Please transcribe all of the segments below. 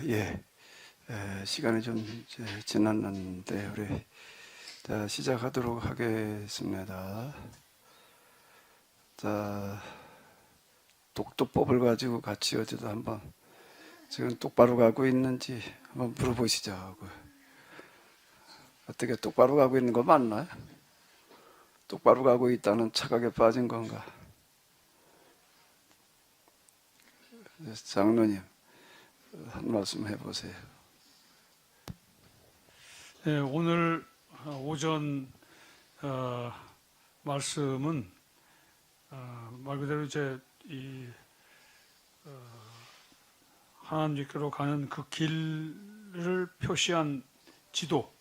예, 시간이 좀 지났는데 우리 시작하도록 하겠습니다. 자, 독도법을 가지고 같이 어제도 한번 지금 똑바로 가고 있는지 한번 물어보시죠. 어떻게 똑바로 가고 있는 거 맞나요? 똑바로 가고 있다는 착각에 빠진 건가? 장로님, 한 말씀 해보세요. 네, 오늘 오전 말씀은 말 그대로 이제 하나님께로 가는 그 길을 표시한 지도,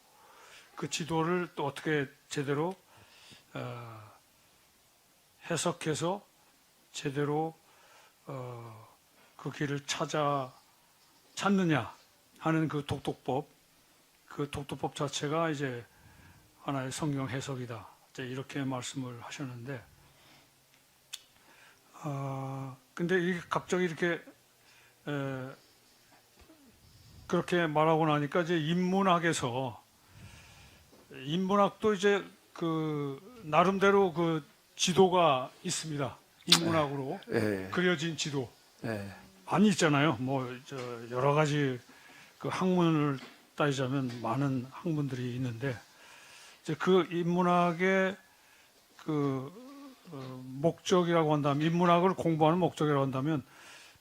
그 지도를 또 어떻게 제대로 해석해서 제대로 그 길을 찾느냐 하는 그 독도법, 그 독도법 자체가 이제 하나의 성경 해석이다. 이렇게 말씀을 하셨는데, 근데 이게 갑자기 이렇게 그렇게 말하고 나니까 이제 인문학도 이제 그 나름대로 그 지도가 있습니다. 인문학으로 그려진 지도 많이 있잖아요. 뭐 여러 가지 그 학문을 따지자면 많은 학문들이 있는데, 이제 그 인문학의 그 목적이라고 한다면, 인문학을 공부하는 목적이라고 한다면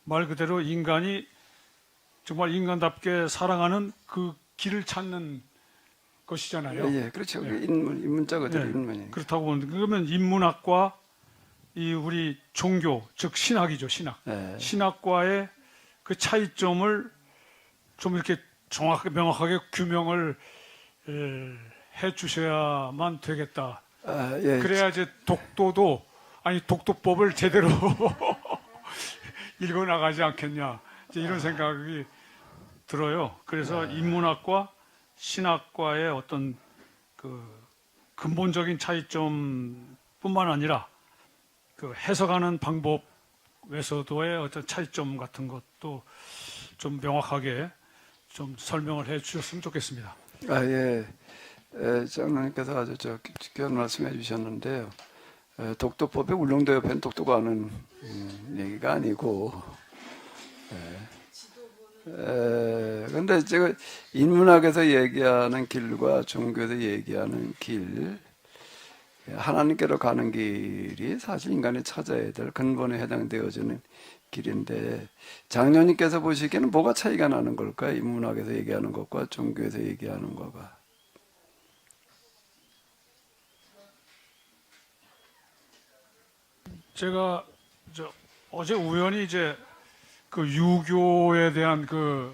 말 그대로 인간이 정말 인간답게 살아가는 그 길을 찾는 것이잖아요. 예, 그렇죠. 인문자 그대로 네, 인문이. 그렇다고 보는데, 그러면 인문학과 이 우리 종교, 즉 신학이죠, 신학. 신학과의 그 차이점을 좀 이렇게 정확하게 명확하게 규명을 해 주셔야만 되겠다. 그래야 이제 독도법을 제대로 읽어 나가지 않겠냐, 이런 생각이 들어요. 그래서 인문학과 신학과의 어떤 그 근본적인 차이점뿐만 아니라 그 해석하는 방법에서도의 어떤 차이점 같은 것도 좀 명확하게 좀 설명을 해 주셨으면 좋겠습니다. 장로님께서 아주 귀한 말씀해 주셨는데요. 독도법에 울릉도 옆에는 독도가 하는 얘기가 아니고, 근데 제가 인문학에서 얘기하는 길과 종교에서 얘기하는 길, 하나님께로 가는 길이 사실 인간이 찾아야 될 근본에 해당되어지는 길인데, 장로님께서 보시기에는 뭐가 차이가 나는 걸까요? 인문학에서 얘기하는 것과 종교에서 얘기하는 거가. 제가 어제 우연히 이제 그 유교에 대한 그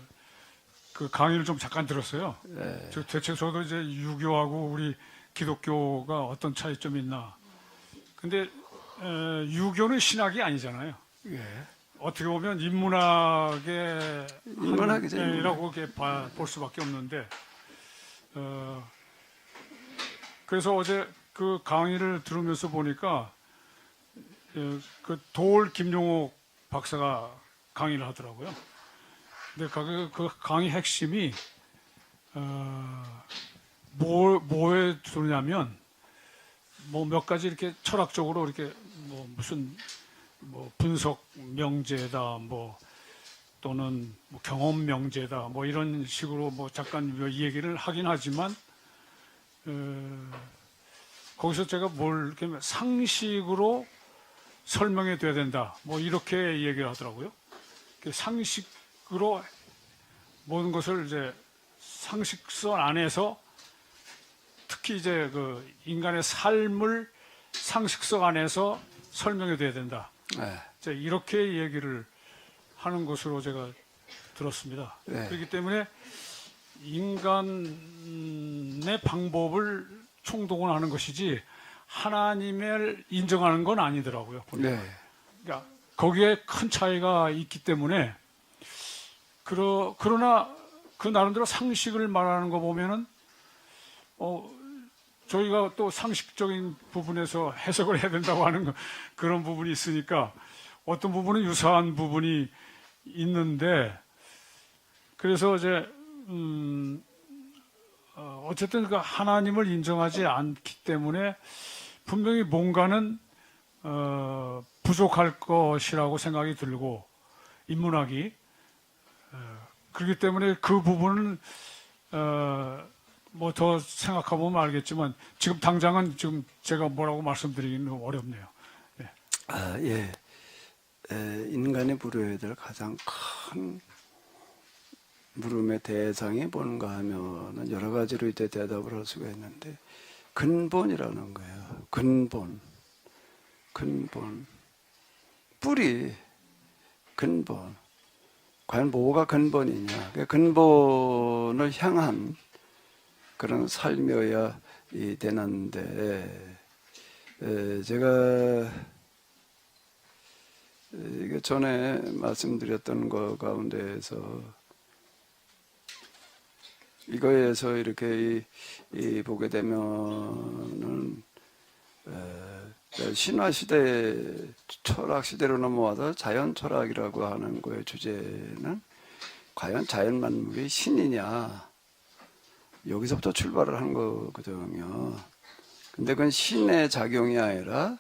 강의를 좀 잠깐 들었어요. 대체 저도 이제 유교하고 우리 기독교가 어떤 차이점이 있나. 근데 유교는 신학이 아니잖아요. 어떻게 보면 인문학이죠. 이라고 볼 수밖에 없는데, 그래서 어제 그 강의를 들으면서 보니까 그 도올 김용옥 박사가 강의를 하더라고요. 근데 그 강의 핵심이 뭐에 두냐면, 뭐 몇 가지 이렇게 철학적으로 이렇게 뭐 무슨 뭐 분석 명제다, 뭐 또는 뭐 경험 명제다, 뭐 이런 식으로 뭐 잠깐 이 얘기를 하긴 하지만, 거기서 제가 뭘 이렇게 상식으로 설명해 줘야 된다, 뭐 이렇게 얘기를 하더라고요. 상식으로 모든 것을 이제 상식선 안에서, 특히 이제 그 인간의 삶을 상식선 안에서 설명해 줘야 된다. 이렇게 얘기를 하는 것으로 제가 들었습니다. 그렇기 때문에 인간의 방법을 총동원하는 것이지 하나님을 인정하는 건 아니더라고요. 그러니까 거기에 큰 차이가 있기 때문에, 그러나 그 나름대로 상식을 말하는 거 보면은 저희가 또 상식적인 부분에서 해석을 해야 된다고 하는 그런 부분이 있으니까 어떤 부분은 유사한 부분이 있는데, 그래서 이제 어쨌든 그 하나님을 인정하지 않기 때문에 분명히 뭔가는 부족할 것이라고 생각이 들고 인문학이 그렇기 때문에 그 부분은 뭐 더 생각해보면 알겠지만 지금 당장은 지금 제가 뭐라고 말씀드리기는 어렵네요. 예. 아, 예. 인간이 물어야 될 가장 큰 물음의 대상이 뭔가 하면은 여러 가지로 이제 대답을 할 수가 있는데 근본이라는 거예요. 근본. 뿌리. 근본. 과연 뭐가 근본이냐? 그 근본을 향한 그런 삶이어야 되는데 제가 이게 전에 말씀드렸던 것 가운데에서 이거에서 이렇게 보게 되면은 신화 시대 철학 시대로 넘어와서 자연 철학이라고 하는 거의 주제는 과연 자연 만물이 신이냐 여기서부터 출발을 한 거거든요. 근데 그건 신의 작용이 아니라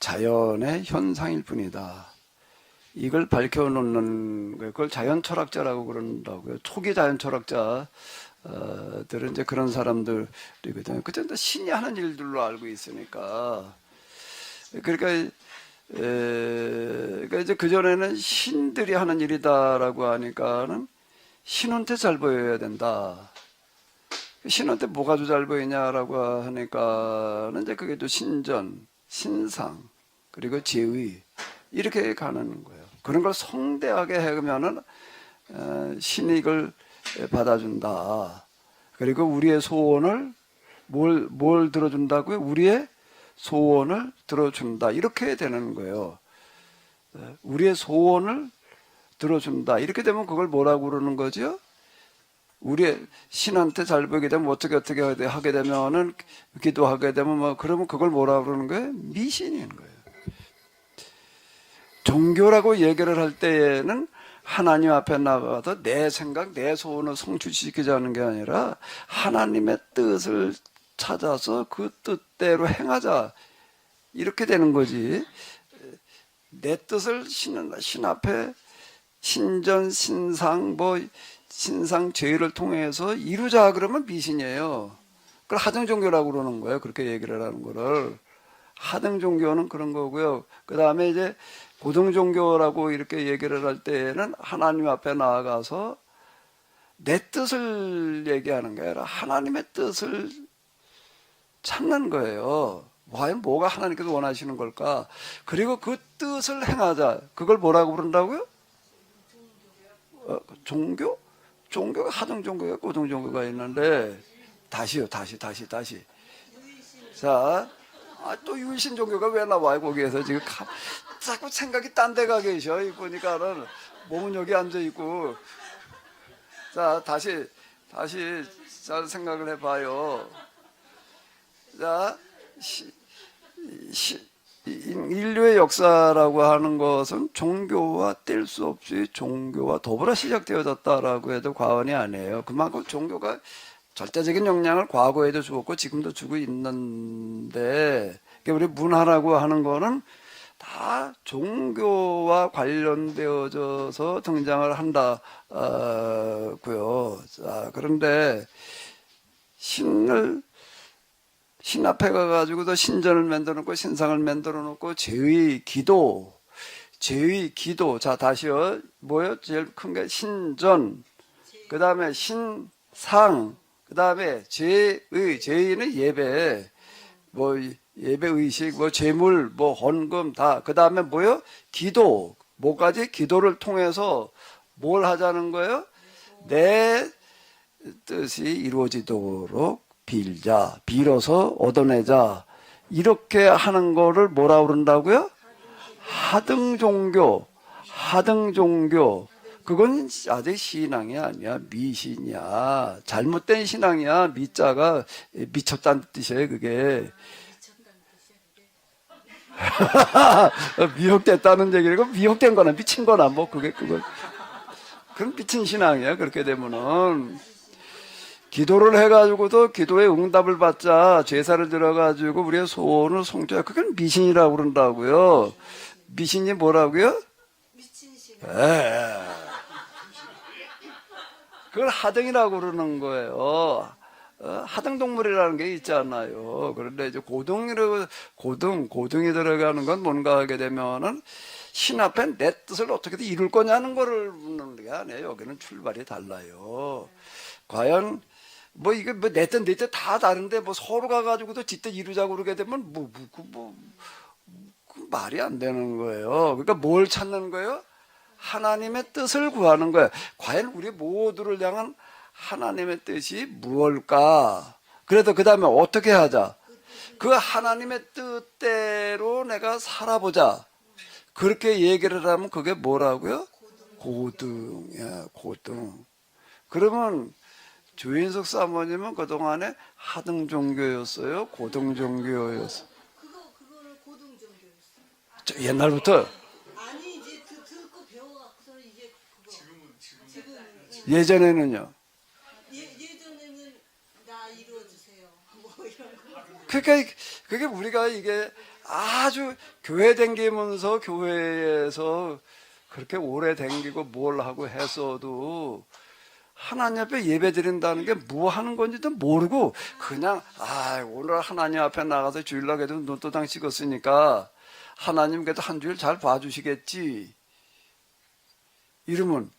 자연의 현상일 뿐이다. 이걸 밝혀놓는 거예요. 그걸 자연 철학자라고 그런다고요. 초기 자연 철학자들은 이제 그런 사람들이거든요. 그때 신이 하는 일들로 알고 있으니까. 그러니까 이제 그전에는 신들이 하는 일이다라고 하니까는 신한테 잘 보여야 된다. 신한테 뭐가 잘 보이냐라고 하니까는 이제 그게 또 신전, 신상, 그리고 제의 이렇게 가는 거예요. 그런 걸 성대하게 해면은 신이 이걸 받아준다. 그리고 우리의 소원을 뭘 들어준다고요? 우리의 소원을 들어준다. 이렇게 되는 거예요. 우리의 소원을 들어준다. 이렇게 되면 그걸 뭐라고 그러는 거죠? 우리의 신한테 잘 보이게 되면 어떻게 하게 되면은 기도하게 되면 뭐 그러면 그걸 뭐라고 그러는 거예요? 미신인 거예요. 종교라고 얘기를 할 때에는 하나님 앞에 나가서 내 생각, 내 소원을 성취시키자는 게 아니라 하나님의 뜻을 찾아서 그 뜻대로 행하자 이렇게 되는 거지. 내 뜻을 신 앞에 신전, 신상, 신상 제의를 통해서 이루자 그러면 미신이에요. 그걸 하등 종교라고 그러는 거예요. 그렇게 얘기를 하는 거를. 하등 종교는 그런 거고요. 그 다음에 이제 고등 종교라고 이렇게 얘기를 할 때에는 하나님 앞에 나아가서 내 뜻을 얘기하는 게 아니라 하나님의 뜻을 찾는 거예요. 과연 뭐가 하나님께서 원하시는 걸까? 그리고 그 뜻을 행하자. 그걸 뭐라고 부른다고요? 종교? 종교가 하등 종교가 고등 종교가 있는데 다시. 자, 또 유일신 종교가 왜 나와요? 거기에서 지금 자꾸 생각이 딴 데 가 계셔. 보니까는 몸은 여기 앉아 있고. 자, 다시 잘 생각을 해봐요. 자, 인류의 역사라고 하는 것은 종교와 뗄 수 없이 종교와 더불어 시작되어졌다라고 해도 과언이 아니에요. 그만큼 종교가 절대적인 영향을 과거에도 주었고 지금도 주고 있는데 우리 문화라고 하는 거는 다 종교와 관련되어져서 등장을 한다고요. 자, 그런데 신 앞에 가가지고도 신전을 만들어 놓고 신상을 만들어 놓고 제의 기도. 자, 다시요. 뭐요? 제일 큰 게 신전. 그 다음에 신상. 그 다음에 제의는 예배. 예배 의식, 제물, 헌금 다. 그 다음에 뭐요? 기도. 뭐까지? 기도를 통해서 뭘 하자는 거예요? 내 뜻이 이루어지도록 빌어서 얻어내자. 이렇게 하는 거를 뭐라 그런다고요? 하등 종교. 그건 아직 신앙이 아니야. 미신이야. 잘못된 신앙이야. 미자가 미쳤다는 뜻이에요, 그게. 미혹됐다는 얘기고, 미혹된 거나 미친 거나, 그거. 그건 미친 신앙이야. 그렇게 되면은 기도를 해가지고도 기도에 응답을 받자 제사를 들어가지고 우리의 소원을 성취해. 그건 미신이라고 그런다고요. 미신이 뭐라고요? 미친 신앙. 그걸 하등이라고 그러는 거예요. 하등동물이라는 게 있잖아요. 그런데 이제 고등이 들어가는 건 뭔가 하게 되면은 신 앞에 내 뜻을 어떻게든 이룰 거냐는 거를 묻는 게 아니에요. 여기는 출발이 달라요. 과연 뭐 이게 뭐 내 뜻 다 다른데 뭐 서로 가가지고도 지 뜻 이루자고 그러게 되면 그 말이 안 되는 거예요. 그러니까 뭘 찾는 거예요? 하나님의 뜻을 구하는 거예요. 과연 우리 모두를 향한 하나님의 뜻이 무엇일까? 그래도 그 다음에 어떻게 하자? 그 하나님의 뜻대로 내가 살아보자. 그렇게 얘기를 하면 그게 뭐라고요? 고등이야, 고등. 그러면 조인석 사모님은 그동안에 하등 종교였어요? 고등 종교였어요? 그거는 고등 종교였어. 옛날부터? 아니 이제 듣고 배워갖고서 이제 그거. 지금은 예전에는요? 예전에는 나 이루어주세요. 뭐 이런 거. 그러니까 그게 우리가 이게 아주 교회 댕기면서 교회에서 그렇게 오래 댕기고 뭘 하고 했어도 하나님 앞에 예배 드린다는 게 뭐 하는 건지도 모르고 그냥 오늘 하나님 앞에 나가서 주일날 그래도 눈도장 찍었으니까 하나님 그래도 한 주일 잘 봐주시겠지 이러면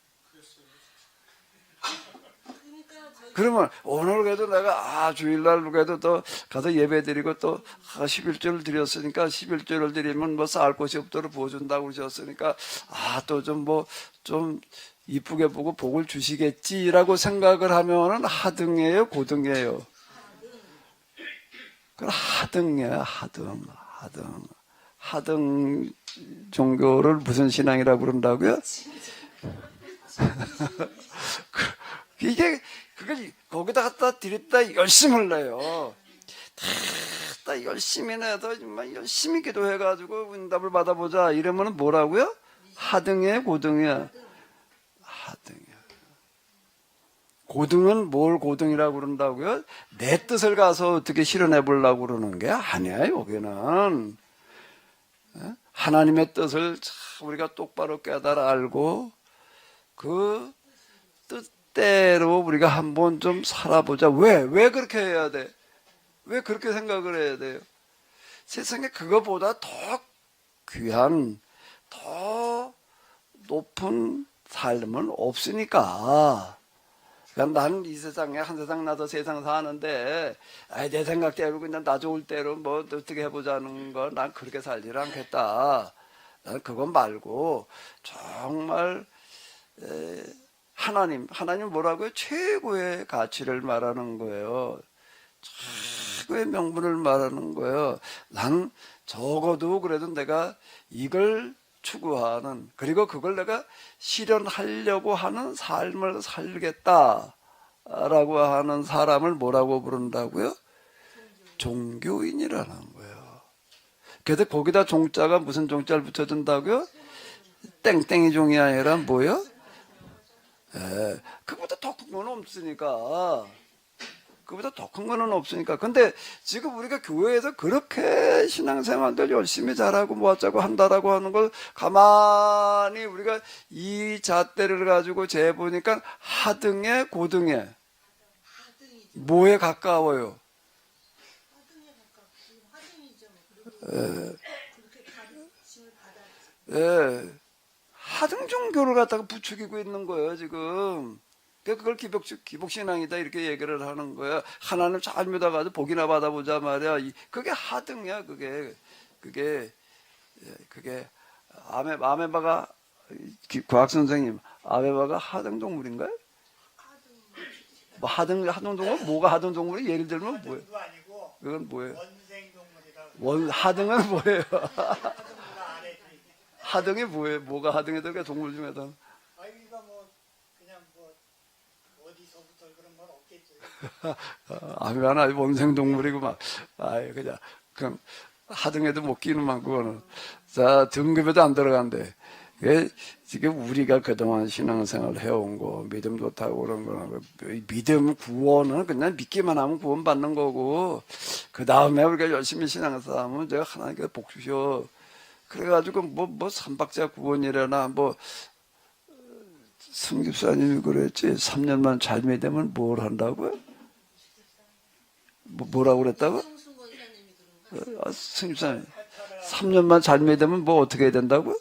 그러면 오늘 그래도 내가 주일날 그래도 또 가서 예배드리고 또 11조를 드렸으니까 11조를 드리면 뭐 쌓을 곳이 없도록 부어준다고 그러셨으니까 또 좀 뭐 좀 이쁘게 보고 복을 주시겠지라고 생각을 하면은 하등이에요, 고등이에요. 그 하등이에요, 하등 종교를 무슨 신앙이라고 그런다고요? 이게 그걸 거기다 갖다 드렸다 열심을 내요. 다 열심히 내도 정말 열심히 기도해가지고 응답을 받아보자 이러면은 뭐라고요? 하등이에요, 고등이야? 하등이야. 고등은 뭘 고등이라고 그런다고요? 내 뜻을 가서 어떻게 실현해 보려고 그러는 게 아니야. 여기는 하나님의 뜻을 우리가 똑바로 깨달아 알고 그 뜻대로 우리가 한번 좀 살아보자. 왜 그렇게 해야 돼? 왜 그렇게 생각을 해야 돼요? 세상에 그거보다 더 귀한, 더 높은 삶은 없으니까. 그러니까 나는 이 세상에 한 세상 나서 세상 사는데 내 생각대로 그냥 나 좋을 대로 뭐 어떻게 해보자는 거 난 그렇게 살지를 않겠다. 난 그건 말고 정말 하나님 뭐라고요? 최고의 가치를 말하는 거예요. 최고의 명분을 말하는 거예요. 난 적어도 그래도 내가 이걸 추구하는 그리고 그걸 내가 실현하려고 하는 삶을 살겠다라고 하는 사람을 뭐라고 부른다고요? 종교인이라는 거예요. 그래서 거기다 종자가 무슨 종자를 붙여준다고요? 땡땡이 종이 아니라 뭐요? 그보다 더 큰 건 없으니까. 그보다 더 큰 거는 없으니까. 근데 지금 우리가 교회에서 그렇게 신앙생활들 열심히 잘하고 뭐 어쩌고 한다라고 하는 걸 가만히 우리가 이 잣대를 가지고 재보니까 하등에 고등에 뭐에 가까워요? 하등에 가깝지. 하등이죠. 그렇게 가르침을 받았지. 하등 종교를 갖다가 부추기고 있는 거예요, 지금. 그걸 기복신앙이다, 이렇게 얘기를 하는 거야. 하나님 잘 믿어가지고 복이나 받아보자 말이야. 그게 하등이야, 그게. 아메바가, 과학선생님, 아메바가 하등 동물인가요? 뭐 하등 동물? 뭐가 하등 동물이? 예를 들면 뭐예요? 그건 뭐예요? 하등은 뭐예요? 하등이 뭐예요? 뭐가 하등에 들어가 동물 중에서? 어디서부터 그런 건 없겠죠. 아메바는 아주 원생동물이구만. 그냥 하등에도 못 끼는 만 그거는. 자, 등급에도 안 들어간대. 지금 우리가 그동안 신앙생활 해온 거, 믿음 좋다고 그런 거는, 믿음 구원은 그냥 믿기만 하면 구원받는 거고, 그 다음에 우리가 열심히 신앙생활 하면 제가 하나님께서 복 주셔. 그래가지고 뭐 삼박자 구원이라나 승집사님이 그랬지. 3년만 잘 믿으면 뭘 한다고요? 뭐라고 그랬다고? 성순 권사님이 그런 거. 승집사님 3년만 잘 믿으면 뭐 어떻게 해야 된다고?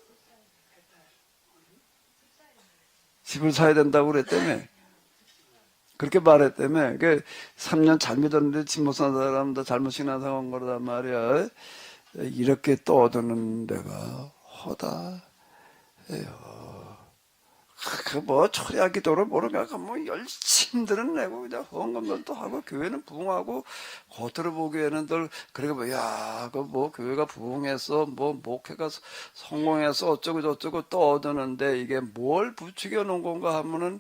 집을 사야 된다고 그랬다며. 그렇게 말했다며. 3년 잘 믿었는데 집 못 산 사람도 잘못 신앙생활한 거란 말이야. 이렇게 떠드는 데가 허다. 뭐 초리하 기도를 모르니까 뭐 열심들은 내고 그냥 헌금들도 하고 교회는 부흥하고 겉으로 보기에는 늘 그렇게 뭐 교회가 부흥해서 뭐 목회가 성공해서 어쩌고 저쩌고 떠드는데 이게 뭘 부추겨 놓은 건가 하면은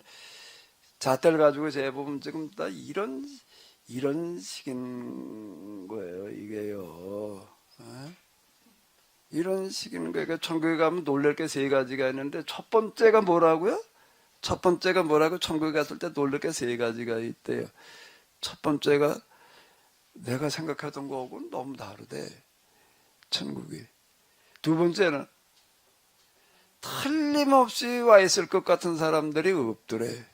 잣대를 가지고 재보면 지금 다 이런 식인 거예요 이게요. 이런 식인 거예요. 천국에 가면 놀랄 게 세 가지가 있는데 첫 번째가 뭐라고요? 첫 번째가 뭐라고? 천국에 갔을 때 놀랄 게 세 가지가 있대요. 첫 번째가 내가 생각하던 거하고는 너무 다르대. 천국이. 두 번째는 틀림없이 와 있을 것 같은 사람들이 없더래.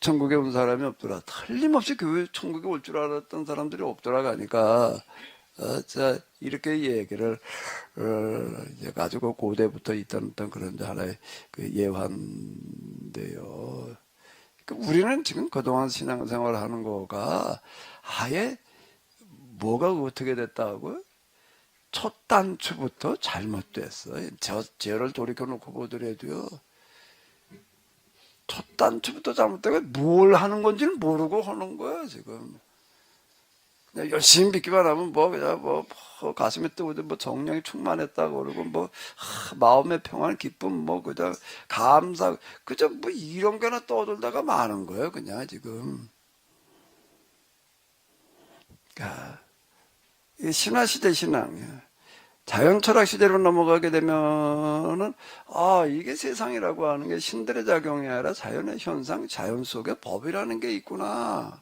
천국에 온 사람이 없더라. 틀림없이 천국에 올 줄 알았던 사람들이 없더라 가니까 자, 이렇게 얘기를, 이제 가지고 고대부터 있던 어떤 그런 하나의 그 예화인데요. 우리는 지금 그동안 신앙생활 하는 거가 아예 뭐가 어떻게 됐다고? 첫 단추부터 잘못됐어. 저를 돌이켜놓고 보더라도요. 첫 단추부터 잘못되고 뭘 하는 건지는 모르고 하는 거야, 지금. 그냥 열심히 믿기만 하면 그냥 가슴에 뜨거운 정령이 충만했다고 그러고 마음의 평안 기쁨 그냥 감사 그저 이런 거나 떠들다가 많은 거예요 그냥 지금. 그러니까 신화 시대 신앙이야. 자연 철학 시대로 넘어가게 되면은 이게 세상이라고 하는 게 신들의 작용이 아니라 자연의 현상, 자연 속에 법이라는 게 있구나.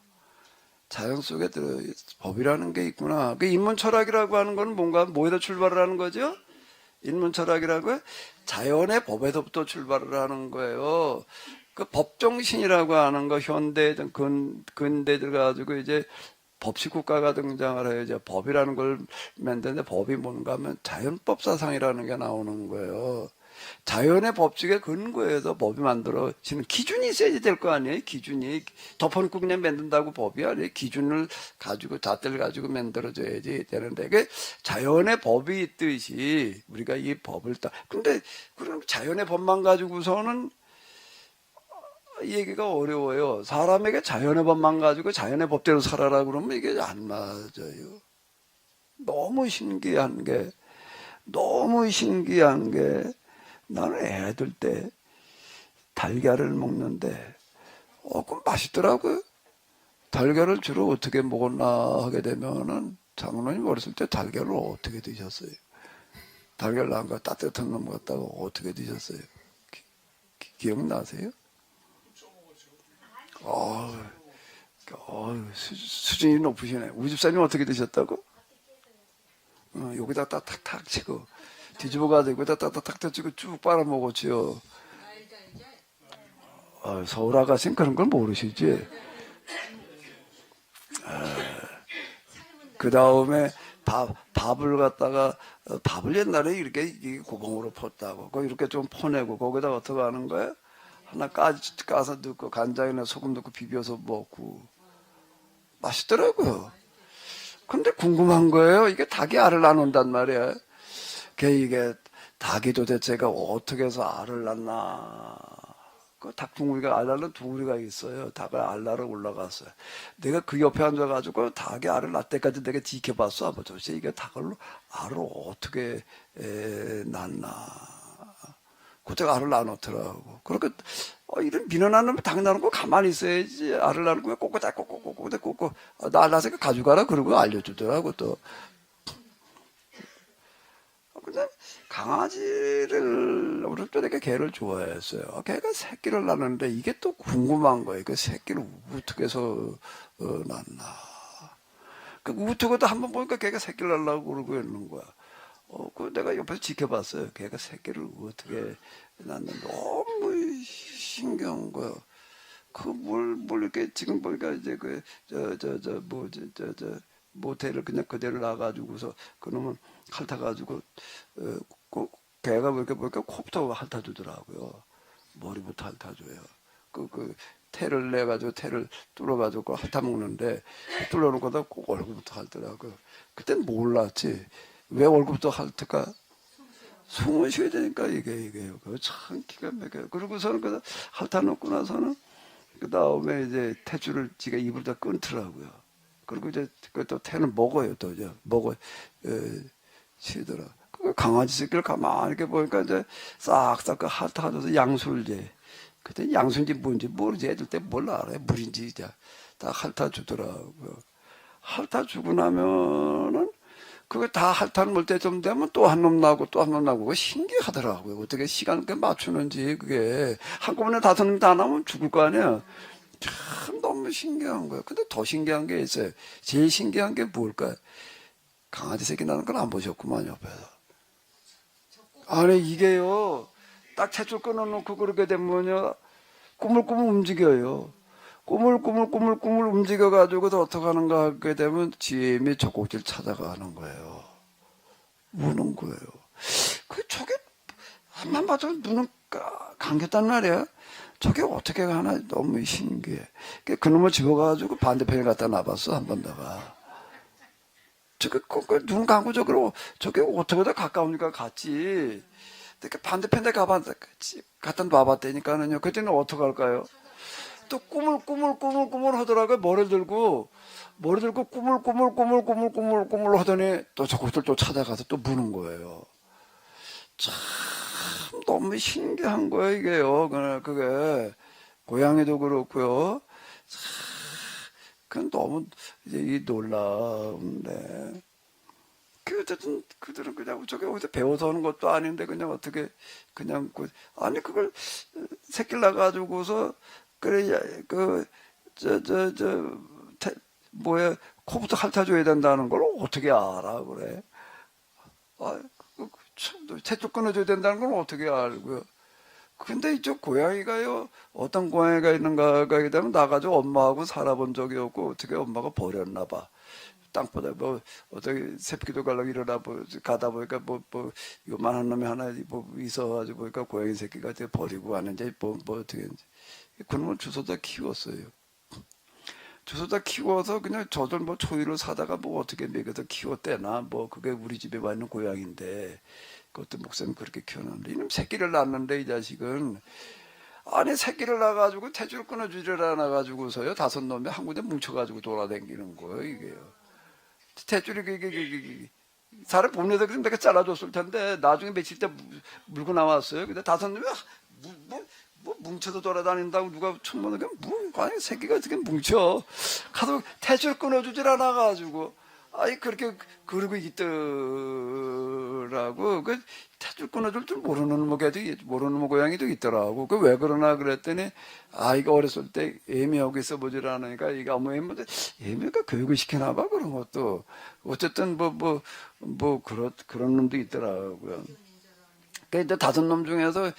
자연 속에 법이라는 게 있구나. 그 인문 철학이라고 하는 건 뭔가 뭐에다 출발을 하는 거죠? 인문 철학이라고 자연의 법에서부터 출발을 하는 거예요. 그 법정신이라고 하는 거 현대 근대들 가지고 이제 법식 국가가 등장을 해요. 이제 법이라는 걸 만드는데 법이 뭔가 하면 자연법 사상이라는 게 나오는 거예요. 자연의 법칙에 근거해서 법이 만들어지는 기준이 있어야 될 거 아니에요. 기준이 덮어놓고 그냥 만든다고 법이 아니에요. 기준을 가지고 잣대를 가지고 만들어줘야지 되는데 그 자연의 법이 있듯이 우리가 이 법을 근데 그럼 자연의 법만 가지고서는 얘기가 어려워요. 사람에게 자연의 법만 가지고 자연의 법대로 살아라 그러면 이게 안 맞아요. 너무 신기한 게 나는 애들 때 달걀을 먹는데 그럼 맛있더라고요. 달걀을 주로 어떻게 먹었나 하게 되면은 장로님 어렸을 때 달걀을 어떻게 드셨어요? 달걀 나온 거 따뜻한 놈 갖다가 어떻게 드셨어요? 기억나세요? 수준이 높으시네. 우리 집사님 어떻게 드셨다고? 여기다 탁탁 치고 뒤집어가지고 여기다 탁탁 치고 쭉 빨아먹었지요. 서울 아가씨는 그런 걸 모르시지. 그 다음에 밥을 갖다가 밥을 옛날에 이렇게 고봉으로 펐다고 이렇게 좀 퍼내고 거기다 어떻게 하는 거예요? 하나 까서 넣고 간장이나 소금 넣고 비벼서 먹고 맛있더라고요. 근데 궁금한 거예요. 이게 닭이 알을 낳는단 말이에요. 이게 닭이 도대체가 어떻게 해서 알을 낳나. 그 닭둥이가 알 낳는 둥이가 있어요. 닭을 알 낳으러 올라갔어요. 내가 그 옆에 앉아가지고 닭이 알을 낳을 때까지 내가 지켜봤어. 도대체 이게 알을 어떻게 낳나. 그때가 알을 낳아놓더라고. 그렇게 이런 민원하는 닭 낳는 거 가만히 있어야지. 알을 낳는 거 꼬꼬 낳아서 가져가라 그러고 알려주더라고 또. 근데 강아지를 어릴 때 내가 개를 좋아했어요. 개가 새끼를 낳는데 이게 또 궁금한 거예요. 그 새끼를 어떻게 해서 낳나. 그 우투고도 한번 보니까 걔가 새끼를 낳으려고 그러고 있는 거야. 그 내가 옆에서 지켜봤어요. 걔가 새끼를 어떻게 낳는데 너무 신기한 거야. 뭘 이렇게 지금 보니까 이제 모텔을 그냥 그대로 놔가지고서 그놈은 핥아가지고 걔가 이렇게 보니까 코부터 핥아주더라고요. 머리부터 핥아줘요. 태를 내가지고 태를 뚫어가지고 핥아먹는데 뚫어놓고다 꼭 얼굴부터 핥더라고요. 그땐 몰랐지. 왜 얼굴부터 핥을까? 숨을 쉬어야 되니까 이게요. 참 기가 막혀요. 그러고서는 핥아놓고 나서는 그 다음에 이제 태줄을 지가 입으로다 끊더라고요. 그리고 이제 또 태는 먹어요. 또 이제 쉬더라. 그 강아지 새끼를 가만히 이렇게 보니까 이제 싹싹 핥아줘서 양술제. 그때 양순지 뭔지 모르지. 애들 때 몰라 알아요. 물인지 이제 다 핥아주더라고요. 핥아주고 나면은 그거 다 핥아놓을 때좀 되면 또 한 놈 나고 또 한 놈 나고 그거 신기하더라고요. 어떻게 시간을 맞추는지 그게 한꺼번에 5놈 다 나오면 죽을 거 아니야. 참 너무 신기한 거예요. 근데 더 신기한 게 있어요. 제일 신기한 게 뭘까요? 강아지 새끼 나는 걸 안 보셨구만 옆에서. 아니 이게요. 딱 채줄 끊어놓고 그렇게 되면요. 꾸물꾸물 움직여요. 꾸물꾸물 움직여가지고 어떻게 하는가 하게 되면 지엠이 젖꼭지를 찾아가는 거예요. 우는 거예요. 저게 한만 봐도 눈은 감겼단 말이야. 저게 어떻게 가나 너무 신기해. 그놈을 집어가지고 반대편에 갖다 놔봤어 한 번 내가. 저게 눈 감고 저게 어떻게 더 가까우니까 갔지. 반대편에 갖다 놔봤다니까는요. 그때는 어떻게 할까요? 또 꾸물 하더라고요. 머리를 들고 꾸물 하더니 또 저것들 또 찾아가서 또 무는 거예요. 참 너무 신기한 거예요, 이게요. 그게 고양이도 그렇고요. 참 그건 너무 이제 놀라운데. 어쨌든 그들은 그냥 저게 어디서 배워서 하는 것도 아닌데 그냥 어떻게 그냥 아니 그걸 새끼를 낳아가지고서 그래 코부터 핥아줘야 된다는 걸 어떻게 알아 그래? 채쪽 끊어줘야 된다는 걸 어떻게 알고요? 근데 이쪽 고양이가요 어떤 고양이가 있는가 하게 되면 나가지고 엄마하고 살아본 적이 없고 어떻게 엄마가 버렸나 봐. 땅보다 어떻게 새끼도 가려고 일어나 가다 보니까 요만한 놈이 하나 있어가지고 보니까 고양이 새끼가 버리고 가는지 어떻게 했는지 그놈을 주워다 키웠어요. 주워다 키워서 그냥 저들 초이를 사다가 어떻게 먹여서 키웠대나 그게 우리 집에 와 있는 고양인데 그것도 목사님 그렇게 키웠는데 이놈 새끼를 낳았는데 이 자식은 아니 새끼를 낳아가지고 태주를 끊어주지를 않아가지고서요 5놈이 한 군데 뭉쳐가지고 돌아다니는 거예요 이게요. 태줄이 살을 보내서 그래서 내가 잘라줬을 텐데 나중에 며칠 때 물고 나왔어요. 근데 5놈이 뭉쳐서 돌아다닌다고 누가 천만에 아니 새끼가 어떻게 뭉쳐 가서 태줄 끊어주질 않아가지고 그렇게 그러고 있더라고. 태줄 끊어줄 줄 모르는 고양이도 있더라고. 왜 그러나 그랬더니 이거 어렸을 때 애미하고 있어 보질 않으니까 이거 애미가 교육을 시키나 봐 그런 것도 어쨌든 그런 놈도 있더라고요. 이제 5놈 중에서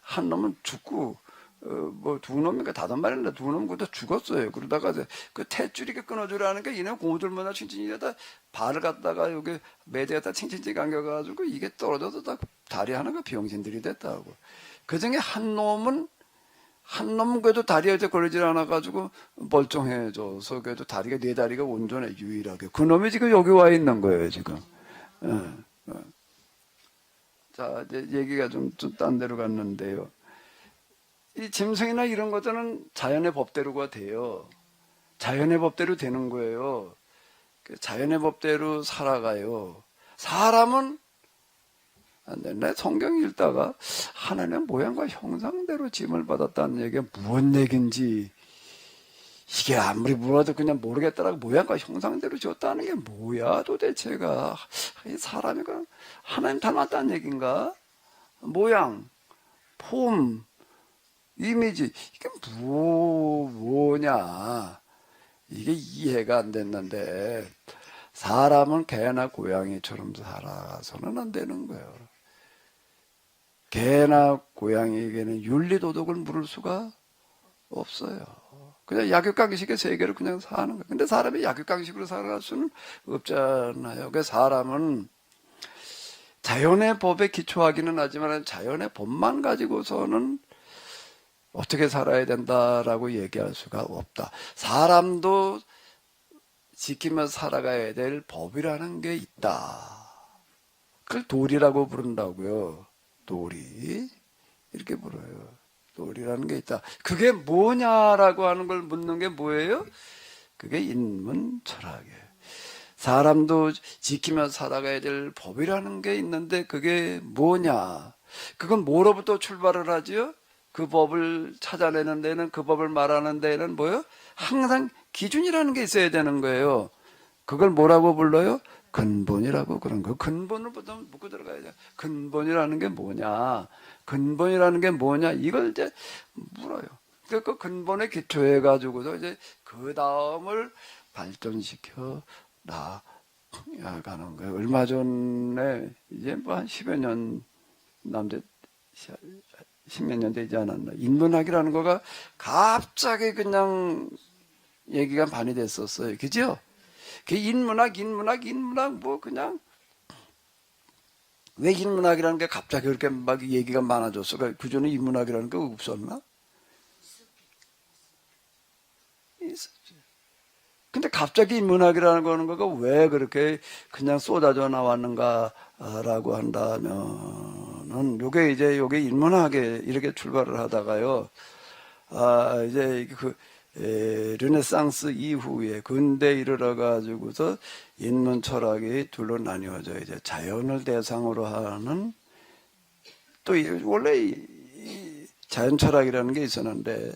한 놈은 죽고 2놈인가 5마리인데 2놈 그다 죽었어요. 그러다가 그 탯줄이 끊어주라니까 얘네 고무줄마다 칭칭이다 발을 갖다가 여기 매대에다 칭칭칭 감겨가지고 이게 떨어져서 다 다리 하나가 병신들이 됐다고. 그 중에 한 놈은 그래도 다리에 걸리질 않아가지고 멀쩡해져서 그래도 다리가 4다리가 온전해 유일하게. 그 놈이 지금 여기 와 있는 거예요 지금. 자 이제 얘기가 좀 딴 데로 갔는데요. 이 짐승이나 이런 것들은 자연의 법대로가 돼요. 자연의 법대로 되는 거예요. 자연의 법대로 살아가요. 사람은 내 성경 읽다가 하나님의 모양과 형상대로 짐을 받았다는 얘기가 무슨 얘기인지 이게 아무리 물어도 그냥 모르겠다라고 모양과 형상대로 지었다는 게 뭐야 도대체가. 이 사람이 그 하나님 닮았다는 얘기인가? 모양, 폼, 이미지, 이게 뭐냐. 이게 이해가 안 됐는데 사람은 개나 고양이처럼 살아서는 안 되는 거예요. 개나 고양이에게는 윤리도덕을 물을 수가 없어요. 그냥 약육강식의 세계를 그냥 사는 거예요. 근데 사람이 약육강식으로 살아갈 수는 없잖아요. 그 사람은 자연의 법에 기초하기는 하지만 자연의 법만 가지고서는 어떻게 살아야 된다라고 얘기할 수가 없다. 사람도 지키며 살아가야 될 법이라는 게 있다. 그걸 도리라고 부른다고요. 도리. 이렇게 불러요. 도리라는 게 있다. 그게 뭐냐라고 하는 걸 묻는 게 뭐예요? 그게 인문 철학이에요. 사람도 지키며 살아가야 될 법이라는 게 있는데 그게 뭐냐? 그건 뭐로부터 출발을 하지요? 그 법을 찾아내는 데는, 그 법을 말하는 데는 뭐예요? 항상 기준이라는 게 있어야 되는 거예요. 그걸 뭐라고 불러요? 근본이라고 그런 거. 근본을 보다 묻고 들어가야 돼. 근본이라는 게 뭐냐? 근본이라는 게 뭐냐? 이걸 이제 물어요. 그 근본에 기초해 가지고서 이제 그 다음을 발전시켜 나가는 거예요. 얼마 전에 이제 뭐 한 10여 년 남짓 10몇 년 되지 않았나. 인문학이라는 거가 갑자기 그냥 얘기가 많이 됐었어요. 그죠? 그 인문학 뭐 그냥 왜 인문학이라는 게 갑자기 그렇게 막 얘기가 많아졌어? 그전에 인문학이라는 게 없었나? 있었지. 근데 갑자기 인문학이라는 거가 왜 그렇게 그냥 쏟아져 나왔는가라고 한다면은 요게 인문학에 이렇게 출발을 하다가요. 이제 르네상스 이후에 근대에 이르러 가지고서 인문 철학이 둘로 나뉘어져 이제 자연을 대상으로 하는 또 원래 이 자연 철학이라는 게 있었는데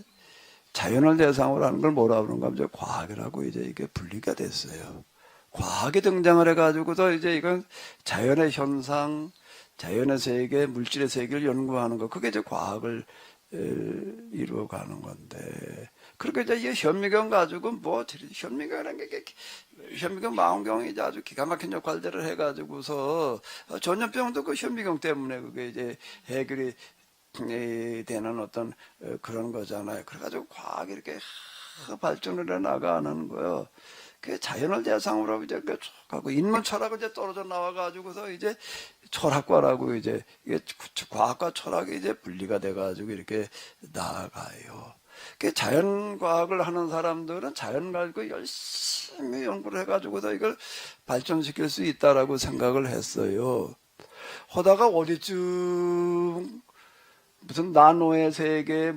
자연을 대상으로 하는 걸 뭐라 그러는가 하면 과학이라고 이제 이게 분리가 됐어요. 과학이 등장을 해가지고서 이제 이건 자연의 현상, 자연의 세계, 물질의 세계를 연구하는 거, 그게 이제 과학을 이루어가는 건데. 그렇게 이제 이 현미경 가지고 현미경이라는 게 현미경 망원경이 이제 아주 기가 막힌 역할들을 해가지고서 전염병도 그 현미경 때문에 그게 이제 해결이 되는 어떤 그런 거잖아요. 그래가지고 과학이 이렇게 발전을 해 나가는 거예요. 그 자연을 대상으로 이제 하고 인문 철학은 이제 떨어져 나와가지고서 이제 철학과라고 이제 이게 과학과 철학이 이제 분리가 돼가지고 이렇게 나아가요. 그 자연과학을 하는 사람들은 자연 가지고 열심히 연구를 해가지고서 이걸 발전시킬 수 있다라고 생각을 했어요. 하다가 어디쯤 무슨 나노의 세계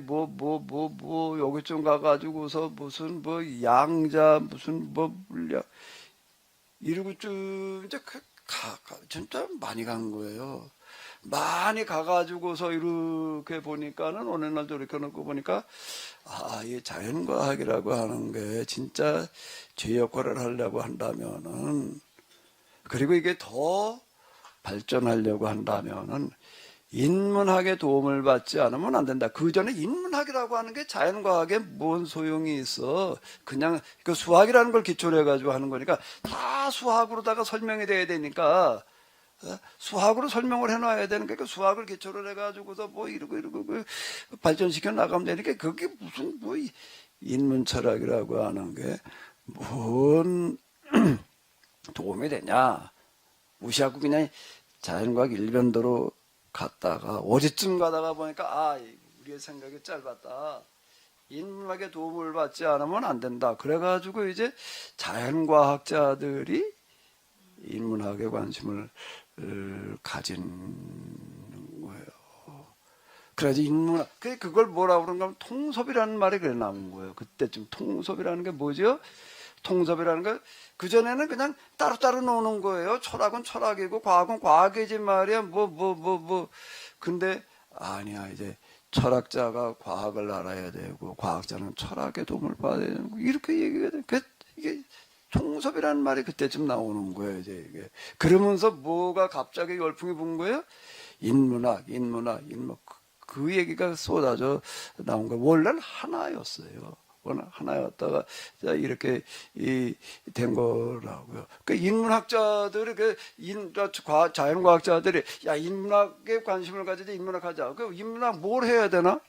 여기쯤 가가지고서 무슨 양자 무슨 물리학 이러고쯤 이제 진짜 많이 간 거예요. 많이 가가지고서 이렇게 보니까는 어느 날도 이렇게 놓고 보니까 이 자연과학이라고 하는 게 진짜 제 역할을 하려고 한다면은 그리고 이게 더 발전하려고 한다면은 인문학의 도움을 받지 않으면 안 된다. 그 전에 인문학이라고 하는 게 자연과학에 뭔 소용이 있어. 그냥 그 수학이라는 걸 기초로 해가지고 하는 거니까 다 수학으로다가 설명이 돼야 되니까 수학으로 설명을 해놔야 되는 게 그 수학을 기초로 해가지고서 이러고 발전시켜 나가면 되니까 그게 무슨 인문 철학이라고 하는 게 뭔 도움이 되냐. 무시하고 그냥 자연과학 일변도로 갔다가 어디쯤 가다가 보니까 우리의 생각이 짧았다. 인문학의 도움을 받지 않으면 안 된다. 그래가지고 이제 자연과학자들이 인문학에 관심을 가진 거예요. 그래서 인문학, 그걸 뭐라고 그런가 하면 통섭이라는 말이 그래 나온 거예요. 그때쯤 통섭이라는 게 뭐죠? 통섭이라는 거, 그전에는 그냥 따로따로 노는 거예요. 철학은 철학이고, 과학은 과학이지 말이야. 근데, 아니야. 이제 철학자가 과학을 알아야 되고 과학자는 철학의 도움을 받아야 되고 이렇게 얘기가 돼. 이게 통섭이라는 말이 그때쯤 나오는 거예요. 이제 이게 그러면서 뭐가 갑자기 열풍이 분 거예요? 인문학. 그 얘기가 쏟아져 나온 거예요. 원래는 하나였어요. 워낙 하나였다가 이렇게 된 거라고요. 그 인문학자들이 자연과학자들이 야 인문학에 관심을 가지자 인문학하자. 그 인문학 뭘 해야 되나?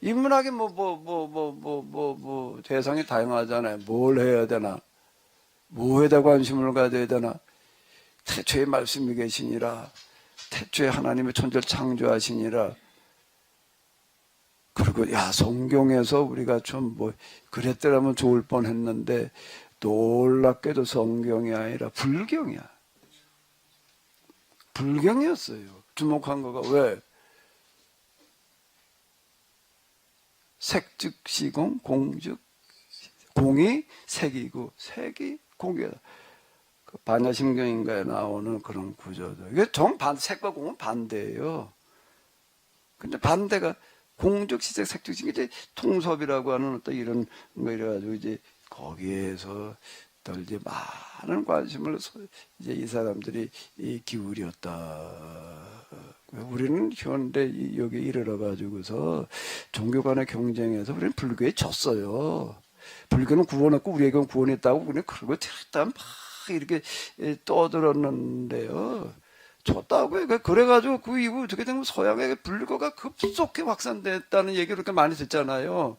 인문학이 대상이 다양하잖아요. 뭘 해야 되나? 뭐에다 관심을 가져야 되나? 태초에 말씀이 계시니라. 태초에 하나님의 천지를 창조하시니라. 그리고 성경에서 우리가 좀 그랬더라면 좋을 뻔했는데 놀랍게도 성경이 아니라 불경이었어요. 주목한 거가 왜? 색즉시공, 공즉 공이 색이고 색이 공이다. 그 반야심경인가에 나오는 그런 구조도 이게 색과 공은 반대예요. 근데 반대가 공적 시색 색즉 이제 통섭이라고 하는 어떤 이런 거 이래가지고 이제 거기에서 이제 많은 관심을 이제 이 사람들이 기울였다. 우리는 현대 여기 이르러 가지고서 종교 간의 경쟁에서 우리는 불교에 졌어요. 불교는 구원했고 우리에게는 구원했다고 우리는 그러고 막 이렇게 떠들었는데요. 졌다고요. 그래가지고 그 이후 어떻게 되면 서양의 불교가 급속히 확산됐다는 얘기를 그렇게 많이 듣잖아요.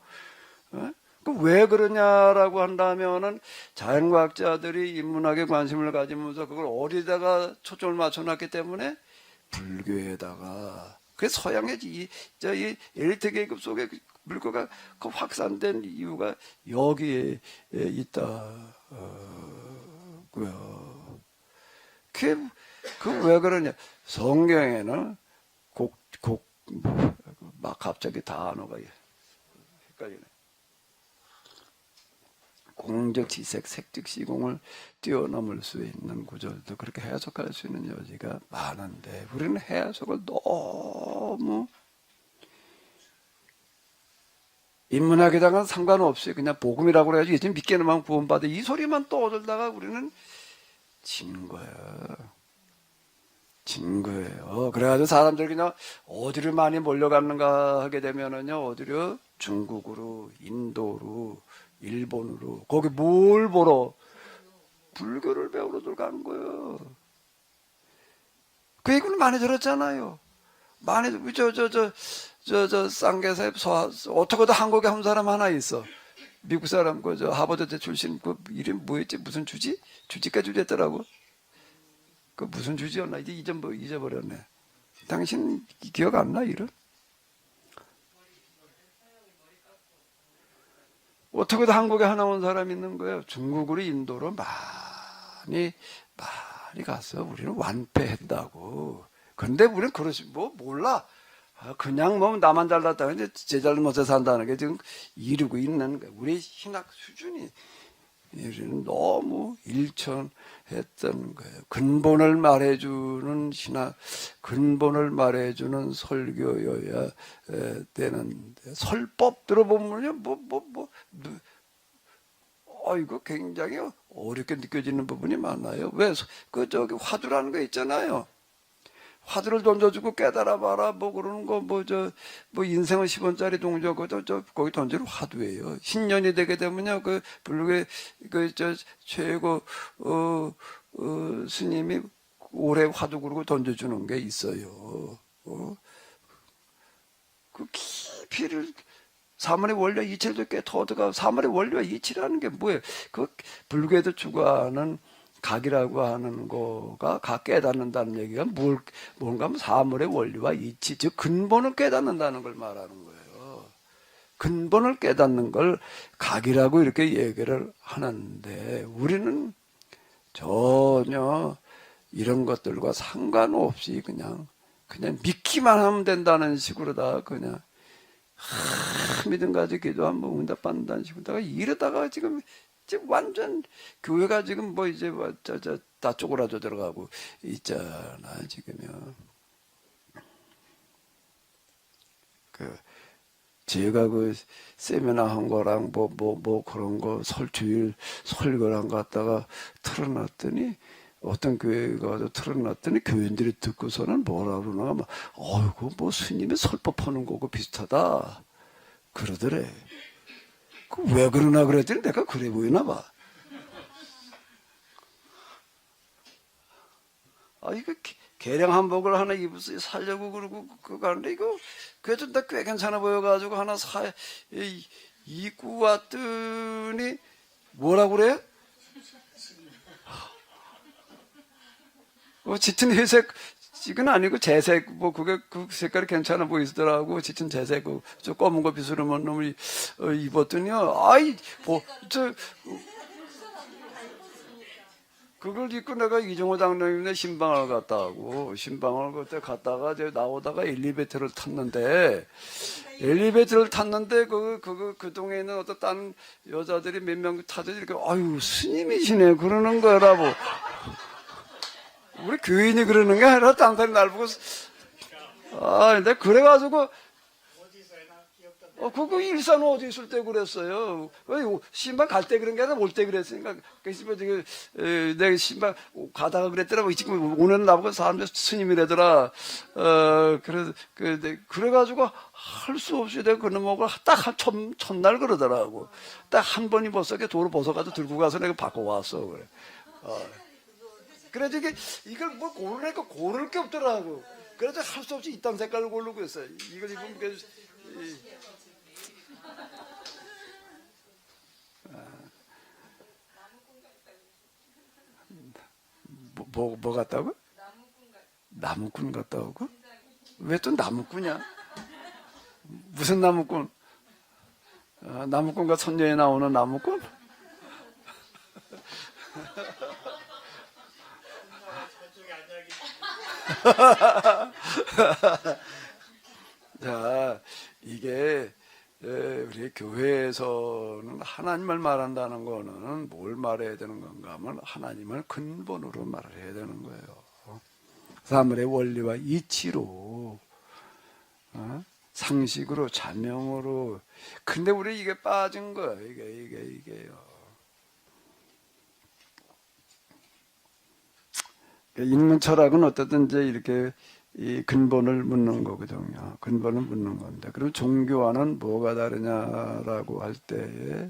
왜 그러냐라고 한다면은 자연과학자들이 인문학에 관심을 가지면서 그걸 어디다가 초점을 맞춰놨기 때문에 불교에다가 그 서양의 이 엘리트 계급 속에 불교가 그 확산된 이유가 여기에 있다고요. 왜 그러냐? 성경에는 막 갑자기 단어가 헷갈리네. 공적 지색, 색즉 시공을 뛰어넘을 수 있는 구절도 그렇게 해석할 수 있는 여지가 많은데 우리는 해석을 너무 인문학에다가 상관없이 그냥 복음이라고 그래가지고 이제 믿게만 구원받아 이 소리만 떠들다가 우리는 진 거예요. 그래가지고 사람들이 그냥 어디를 많이 몰려갔는가 하게 되면은요, 어디로? 중국으로, 인도로, 일본으로. 거기 뭘 보러? 불교를 배우러들 가는 거예요. 그 얘기는 많이 들었잖아요. 많이, 쌍계사에 어떻게든 한국에 한 사람 하나 있어. 미국 사람, 하버드 출신, 이름 뭐였지? 무슨 주지? 주지가 주제더라고. 그 무슨 주지였나? 이제 잊어버렸네. 당신 기억 안 나, 이름? 어떻게든 한국에 하나 온 사람이 있는 거예요. 중국으로 인도로 많이 갔어. 우리는 완패했다고. 근데 우리는 몰라. 그냥 나만 잘났다. 근데 제 잘못에 산다는 게 지금 이루고 있는 거야. 우리 신학 수준이 우리는 너무 일천했던 거예요. 근본을 말해주는 신학, 근본을 말해주는 설교여야 되는데 설법 들어보면요, 이거 굉장히 어렵게 느껴지는 부분이 많아요. 왜? 화두라는 거 있잖아요. 화두를 던져주고 깨달아봐라, 그러는 거, 인생은 10원짜리 동전, 거기 던지는 화두예요. 신년이 되게 되면요, 불교의, 최고, 스님이 올해 화두 그러고 던져주는 게 있어요. 그 깊이를, 사물의 원리와 이치를 꽤 터득하고, 사물의 원리와 이치라는 게 뭐예요? 불교에도 추구하는 각이라고 하는 거가 각 깨닫는다는 얘기가 뭔가 하면 사물의 원리와 이치, 즉 근본을 깨닫는다는 걸 말하는 거예요. 근본을 깨닫는 걸 각이라고 이렇게 얘기를 하는데 우리는 전혀 이런 것들과 상관없이 그냥 믿기만 하면 된다는 식으로 다 그냥 믿음 가지고 기도하면 응답받는다는 식으로 이러다가 지금 완전 교회가 지금 다 쪼그라져 들어가고 있잖아 지금요. 제가 그 세미나 한 거랑 뭐 그런 거 주일 설교랑 갖다가 틀어놨더니 어떤 교회 가서 틀어놨더니 교인들이 듣고서는 뭐라 그러나 막 어이구 뭐 스님이 설법하는 거고 비슷하다 그러더래. 그 왜 그러나 그랬더니 내가 그래 보이나 봐. 아 이거 개량 한복을 하나 입어서 살려고 그러고 그거 하는데 이거 그래도 나 꽤 괜찮아 보여가지고 하나 입고 왔더니 뭐라 그래? 짙은 회색 이건 아니고 재색 뭐 그게 그 색깔이 괜찮아 보이더라고. 짙은 재색 저 검은 거 비스름한 놈을 입었더니요. 아이 뭐저 그걸 입고 내가 이종호 장로님네 신방을 갔다 하고 신방을 그때 갔다가 이제 나오다가 엘리베이터를 탔는데 그 동에 있는 어떤 딴 여자들이 몇 명 타더니 이렇게 아유 스님이시네 그러는 거라고. 우리 교인이 그러는 게 아니라 딴 사람이 날 보고 근데 그래가지고 그거 일산 어디 있을 때 그랬어요. 신방 갈 때 그런 게 아니라 올 때 그랬으니까. 내가 신방 가다가 그랬더라. 지금 오늘 나보고 사람들 스님이라더라. 그래가지고 할 수 없이 내가 그놈하고 딱 첫날 그러더라고. 딱 한 번 입었어. 도로 벗어가지고 들고 가서 내가 바꿔왔어. 그래. 그래서 이걸 뭐 고르니까 고를 게 없더라고. 그래서 할 수 없이 이딴 색깔을 고르고 있어요. 이걸 입으면 뭐 같다고? 나무꾼 같다고? 왜 또 나무꾼이야? 무슨 나무꾼? 나무꾼과 선녀에 나오는 나무꾼? 자, 이게 우리 교회에서는 하나님을 말한다는 거는 뭘 말해야 되는 건가 하면 하나님을 근본으로 말을 해야 되는 거예요. 사물의 원리와 이치로 상식으로 자명으로. 근데 우리 이게 빠진 거예요. 이게요. 인문 철학은 어쨌든 이제 이렇게 이 근본을 묻는 거거든요. 근본을 묻는 건데. 그럼 종교와는 뭐가 다르냐라고 할 때에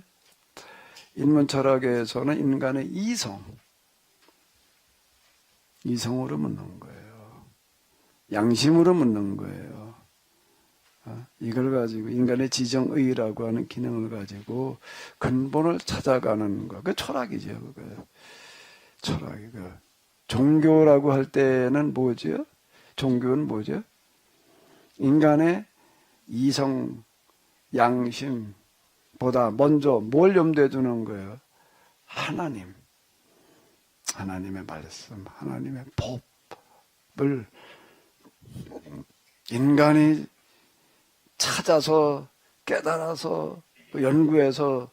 인문 철학에서는 인간의 이성으로 묻는 거예요. 양심으로 묻는 거예요. 이걸 가지고 인간의 지정의라고 하는 기능을 가지고 근본을 찾아가는 거. 그 철학이죠. 그거. 철학이고. 종교라고 할 때는 뭐죠? 종교는 뭐죠? 인간의 이성, 양심보다 먼저 뭘 염두에 두는 거예요? 하나님의 말씀, 하나님의 법을 인간이 찾아서 깨달아서 연구해서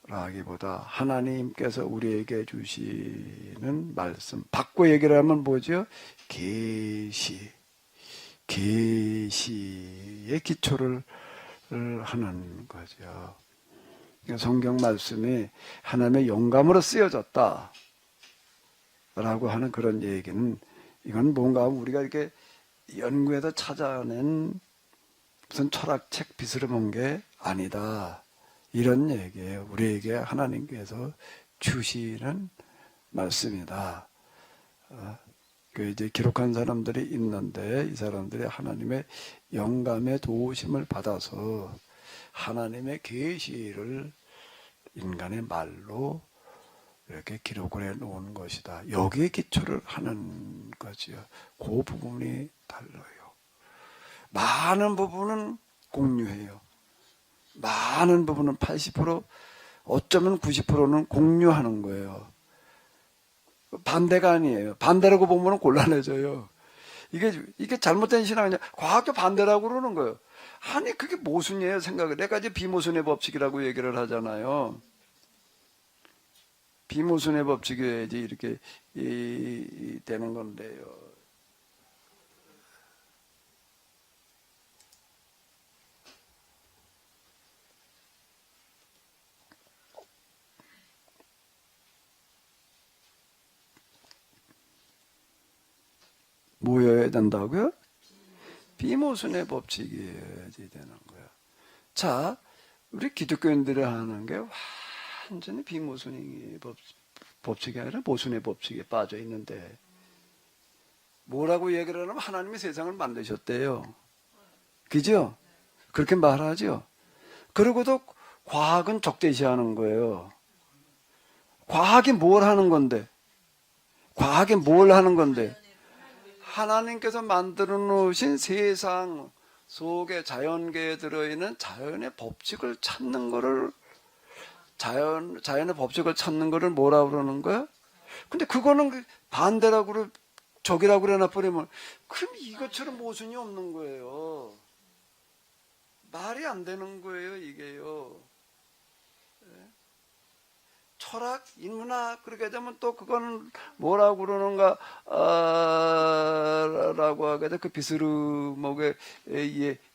라기보다 하나님께서 우리에게 주시는 말씀, 바꿔 얘기를 하면 뭐죠? 계시의 기초를 하는 거죠. 성경 말씀이 하나님의 영감으로 쓰여졌다 라고 하는 그런 얘기는, 이건 뭔가 우리가 이렇게 연구해서 찾아낸 무슨 철학책 비스름한 게 아니다, 이런 얘기예요. 우리에게 하나님께서 주시는 말씀이다. 그 이제 기록한 사람들이 있는데, 이 사람들이 하나님의 영감의 도우심을 받아서 하나님의 계시를 인간의 말로 이렇게 기록을 해 놓은 것이다. 여기에 기초를 하는 거지요. 그 부분이 달라요. 많은 부분은 공유해요. 많은 부분은 80%, 어쩌면 90%는 공유하는 거예요. 반대가 아니에요. 반대라고 보면 곤란해져요. 이게 잘못된 신앙이냐? 과학적 반대라고 그러는 거예요. 아니, 그게 모순이에요, 생각을. 내가 이제 비모순의 법칙이라고 얘기를 하잖아요. 비모순의 법칙이 이제 이렇게 되는 건데요. 뭐여야 된다고요? 비모순의 법칙이어야지 되는 거야. 자, 우리 기독교인들이 하는 게 완전히 비모순의 법칙이 아니라 모순의 법칙에 빠져 있는데, 뭐라고 얘기를 하냐면 하나님이 세상을 만드셨대요. 그죠? 그렇게 말하죠. 그러고도 과학은 적대시하는 거예요. 과학이 뭘 하는 건데? 과학이 뭘 하는 건데? 하나님께서 만들어 놓으신 세상 속에 자연계에 들어있는 자연의 법칙을 찾는 거를, 자연의 법칙을 찾는 거를 뭐라 그러는 거야? 근데 그거는 반대라고 적이라고 그래놔 버리면, 그럼 이것처럼 모순이 없는 거예요. 말이 안 되는 거예요, 이게요. 철학, 인문학 그렇게 되면 또 그건 뭐라고 그러는가 라고 하게 돼. 그 비스르목의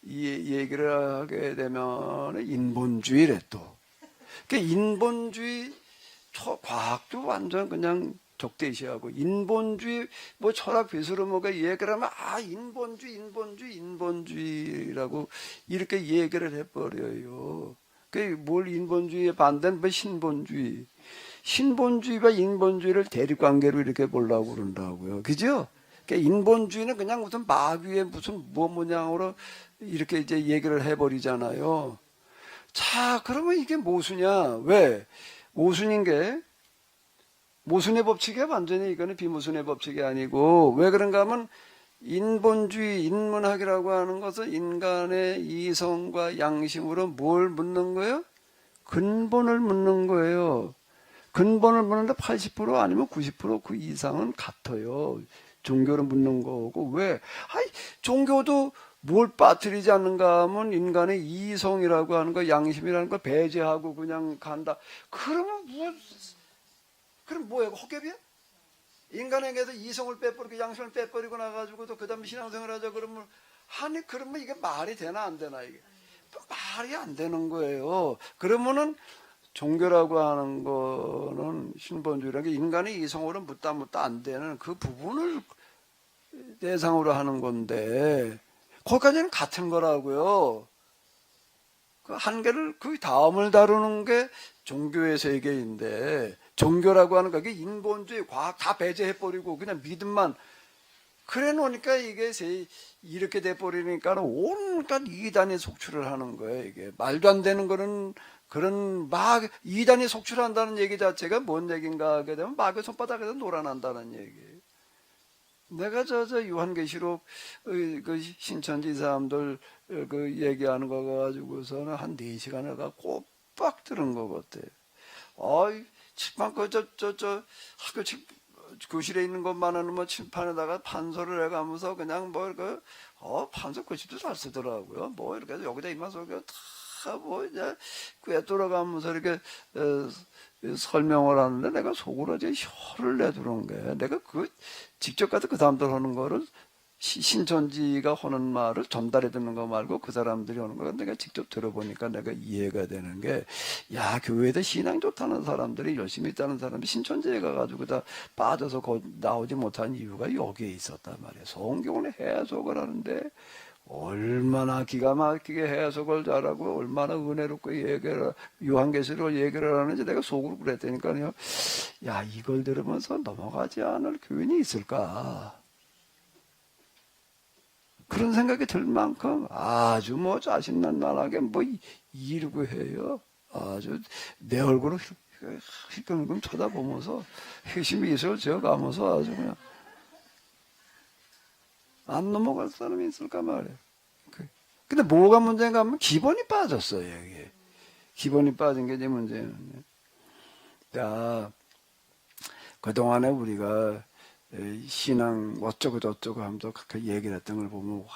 얘기를 하게 되면 인본주의래 또. 그 인본주의 과학도 완전 그냥 적대시하고, 인본주의 뭐 철학 비스르목의 얘기를 하면 인본주의라고 이렇게 얘기를 해버려요. 뭘 인본주의에 반대는 뭐 신본주의. 신본주의와 인본주의를 대립관계로 이렇게 보려고 그런다고요. 그죠? 인본주의는 그냥 무슨 마귀의 무슨 모양으로 이렇게 이제 얘기를 해버리잖아요. 자, 그러면 이게 모순이야. 왜? 모순인 게, 모순의 법칙이야. 완전히 이거는 비모순의 법칙이 아니고, 왜 그런가 하면 인본주의, 인문학이라고 하는 것은 인간의 이성과 양심으로 뭘 묻는 거예요? 근본을 묻는 거예요. 근본을 묻는데 80% 아니면 90% 그 이상은 같아요. 종교를 묻는 거고. 왜? 종교도 뭘 빠뜨리지 않는가 하면 인간의 이성이라고 하는 거, 양심이라는 거 배제하고 그냥 간다. 그럼 뭐예요? 헛개비야? 인간에게서 이성을 빼버리고 양심을 빼버리고 나가지고도 그 다음에 신앙생활 하자 그러면, 그러면 이게 말이 되나 안 되나, 이게? 말이 안 되는 거예요. 그러면은 종교라고 하는 거는, 신본주의라는 게 인간의 이성으로 묻다 안 되는 그 부분을 대상으로 하는 건데, 거기까지는 같은 거라고요. 그 한계를, 그 다음을 다루는 게 종교의 세계인데, 종교라고 하는 게 인본주의, 과학 다 배제해버리고 그냥 믿음만 그래 놓으니까 이게 이렇게 돼버리니까 온갖 이단이 속출을 하는 거예요. 이게 말도 안 되는 거는, 그런 이단이 속출한다는 얘기 자체가 뭔 얘기인가 하게 되면 마귀 손바닥에서 놀아난다는 얘기예요. 내가 요한계시록 그 신천지 사람들 그 얘기하는 거 가지고서는 한 4시간을 꼬박 들은 것 같아요. 칠판 학교 교실에 있는 것만은 뭐 칠판에다가 판서를 해가면서 그냥 판서 글씨도 잘 쓰더라고요. 뭐 이렇게 해서 여기다 이만 다 뭐 이제 꿰돌아가면서 이렇게 설명을 하는데, 내가 속으로 이제 혀를 내두른 게, 내가 직접 가서 그 사람들 하는 거를, 신천지가 하는 말을 전달해 듣는 거 말고 그 사람들이 하는 거 내가 직접 들어보니까 내가 이해가 되는 게, 교회에서 신앙 좋다는 사람들이, 열심히 있다는 사람이 신천지에 가가지고 다 빠져서 나오지 못한 이유가 여기에 있었단 말이에요. 성경을 해석을 하는데 얼마나 기가 막히게 해석을 잘하고 얼마나 은혜롭게 요한계시록을 얘기를 하는지 내가 속으로 그랬다니까요. 이걸 들으면서 넘어가지 않을 교인이 있을까? 그런 생각이 들 만큼 아주 자신만만하게 이루고 해요. 아주 내 얼굴을 힐끔힐끔 쳐다보면서 회심이 있어 지어가면서 아주 그냥 안 넘어갈 사람이 있을까 말이에요. 근데 뭐가 문제인가 하면 기본이 빠졌어요. 이게 기본이 빠진 게 이제 문제는. 그동안에 우리가 신앙 어쩌고 저쩌고 하면서 그렇게 얘기를 했던 걸 보면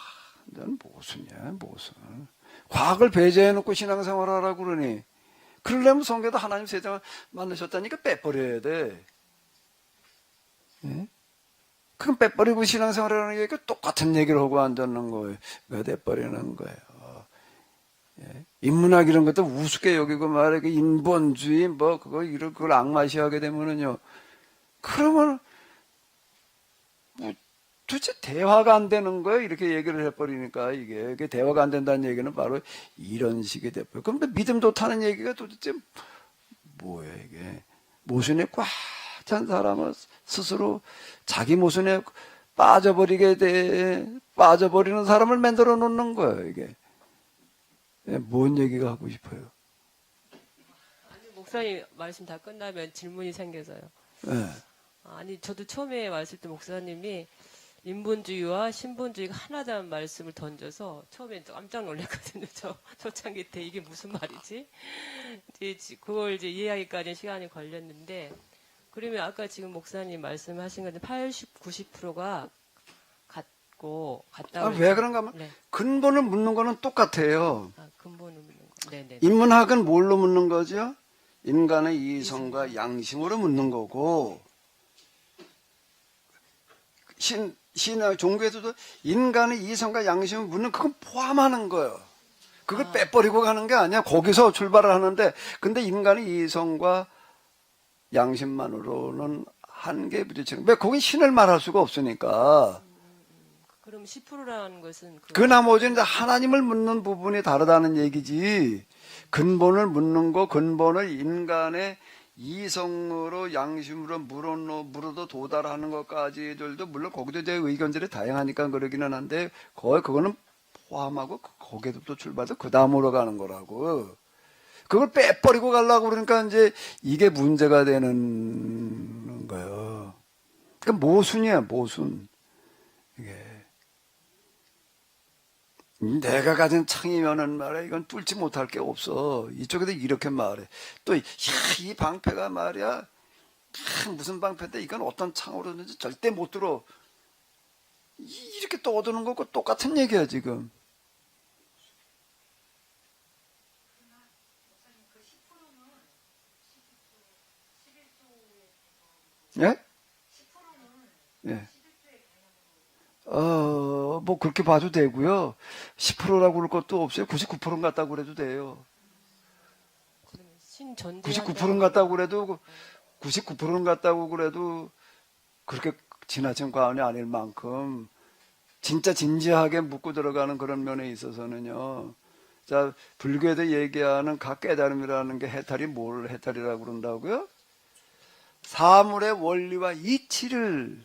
완전 모순이야, 모순. 과학을 배제해놓고 신앙생활 하라고 그러니, 그러려면 성경도 하나님 세상을 만드셨다니까 빼버려야 돼. 예? 그럼 빼버리고 신앙생활 하는 게 똑같은 얘기를 하고 앉았는 거예요. 왜 돼버리는 거예요. 예? 인문학 이런 것도 우습게 여기고 말해, 인본주의 그걸 악마시하게 되면은요, 그러면 도대체 대화가 안 되는 거예요. 이렇게 얘기를 해버리니까 이게 대화가 안 된다는 얘기는 바로 이런 식이 돼버려요. 그런데 믿음 좋다는 얘기가 도대체 뭐예요 이게? 모순에 꽉 찬 사람은 스스로 자기 모순에 빠져버리는 사람을 만들어 놓는 거예요 이게. 뭔 얘기가 하고 싶어요? 아니, 목사님 말씀 다 끝나면 질문이 생겨서요. 예. 아니, 저도 처음에 왔을 때 목사님이 인본주의와 신본주의가 하나다는 말씀을 던져서 처음에 깜짝 놀랐거든요. 저 초창기 때 이게 무슨 말이지? 그걸 이제 이해하기까지 시간이 걸렸는데, 그러면 아까 지금 목사님 말씀하신 건데 80, 90%가 같다고. 왜 그런가 하면 네. 근본을 묻는 거는 똑같아요. 근본을 묻는 거. 네네. 인문학은 뭘로 묻는 거죠? 인간의 이성과 양심으로 묻는 거고, 신의 종교에서도 인간의 이성과 양심을 묻는 그건 포함하는 거예요. 그걸 빼버리고 가는 게 아니야. 거기서 출발을 하는데, 근데 인간의 이성과 양심만으로는 한계에 부딪히는. 왜 거긴 신을 말할 수가 없으니까. 그럼 10%라는 것은 그 나머지는 이제 하나님을 묻는 부분이 다르다는 얘기지. 근본을 묻는 거, 근본을 인간의 이성으로 양심으로 물어도 도달하는 것까지들도 물론 거기도 이제 의견들이 다양하니까 그러기는 한데 거의 그거는 포함하고 거기에도 또 출발해서 그 다음으로 가는 거라고. 그걸 빼버리고 가려고 그러니까 이제 이게 문제가 되는 거예요. 그러니까 모순이야, 모순. 이게. 내가 가진 창이면은 말이야, 이건 뚫지 못할 게 없어. 이쪽에도 이렇게 말해. 또, 이 방패가 말이야, 무슨 방패인데 이건 어떤 창으로든지 절대 못 들어. 이렇게 떠드는 거고 똑같은 얘기야, 지금. 예? 예. 뭐 그렇게 봐도 되고요. 10%라고 그럴 것도 없어요. 99%는 같다고 그래도 돼요. 신전제 99%는 같다고 그래도 99%는 같다고 그래도 그렇게 지나친 과언이 아닐 만큼 진짜 진지하게 묻고 들어가는 그런 면에 있어서는요. 자, 불교에서 얘기하는 각 깨달음이라는 게 해탈이 뭘 해탈이라고 그런다고요? 사물의 원리와 이치를,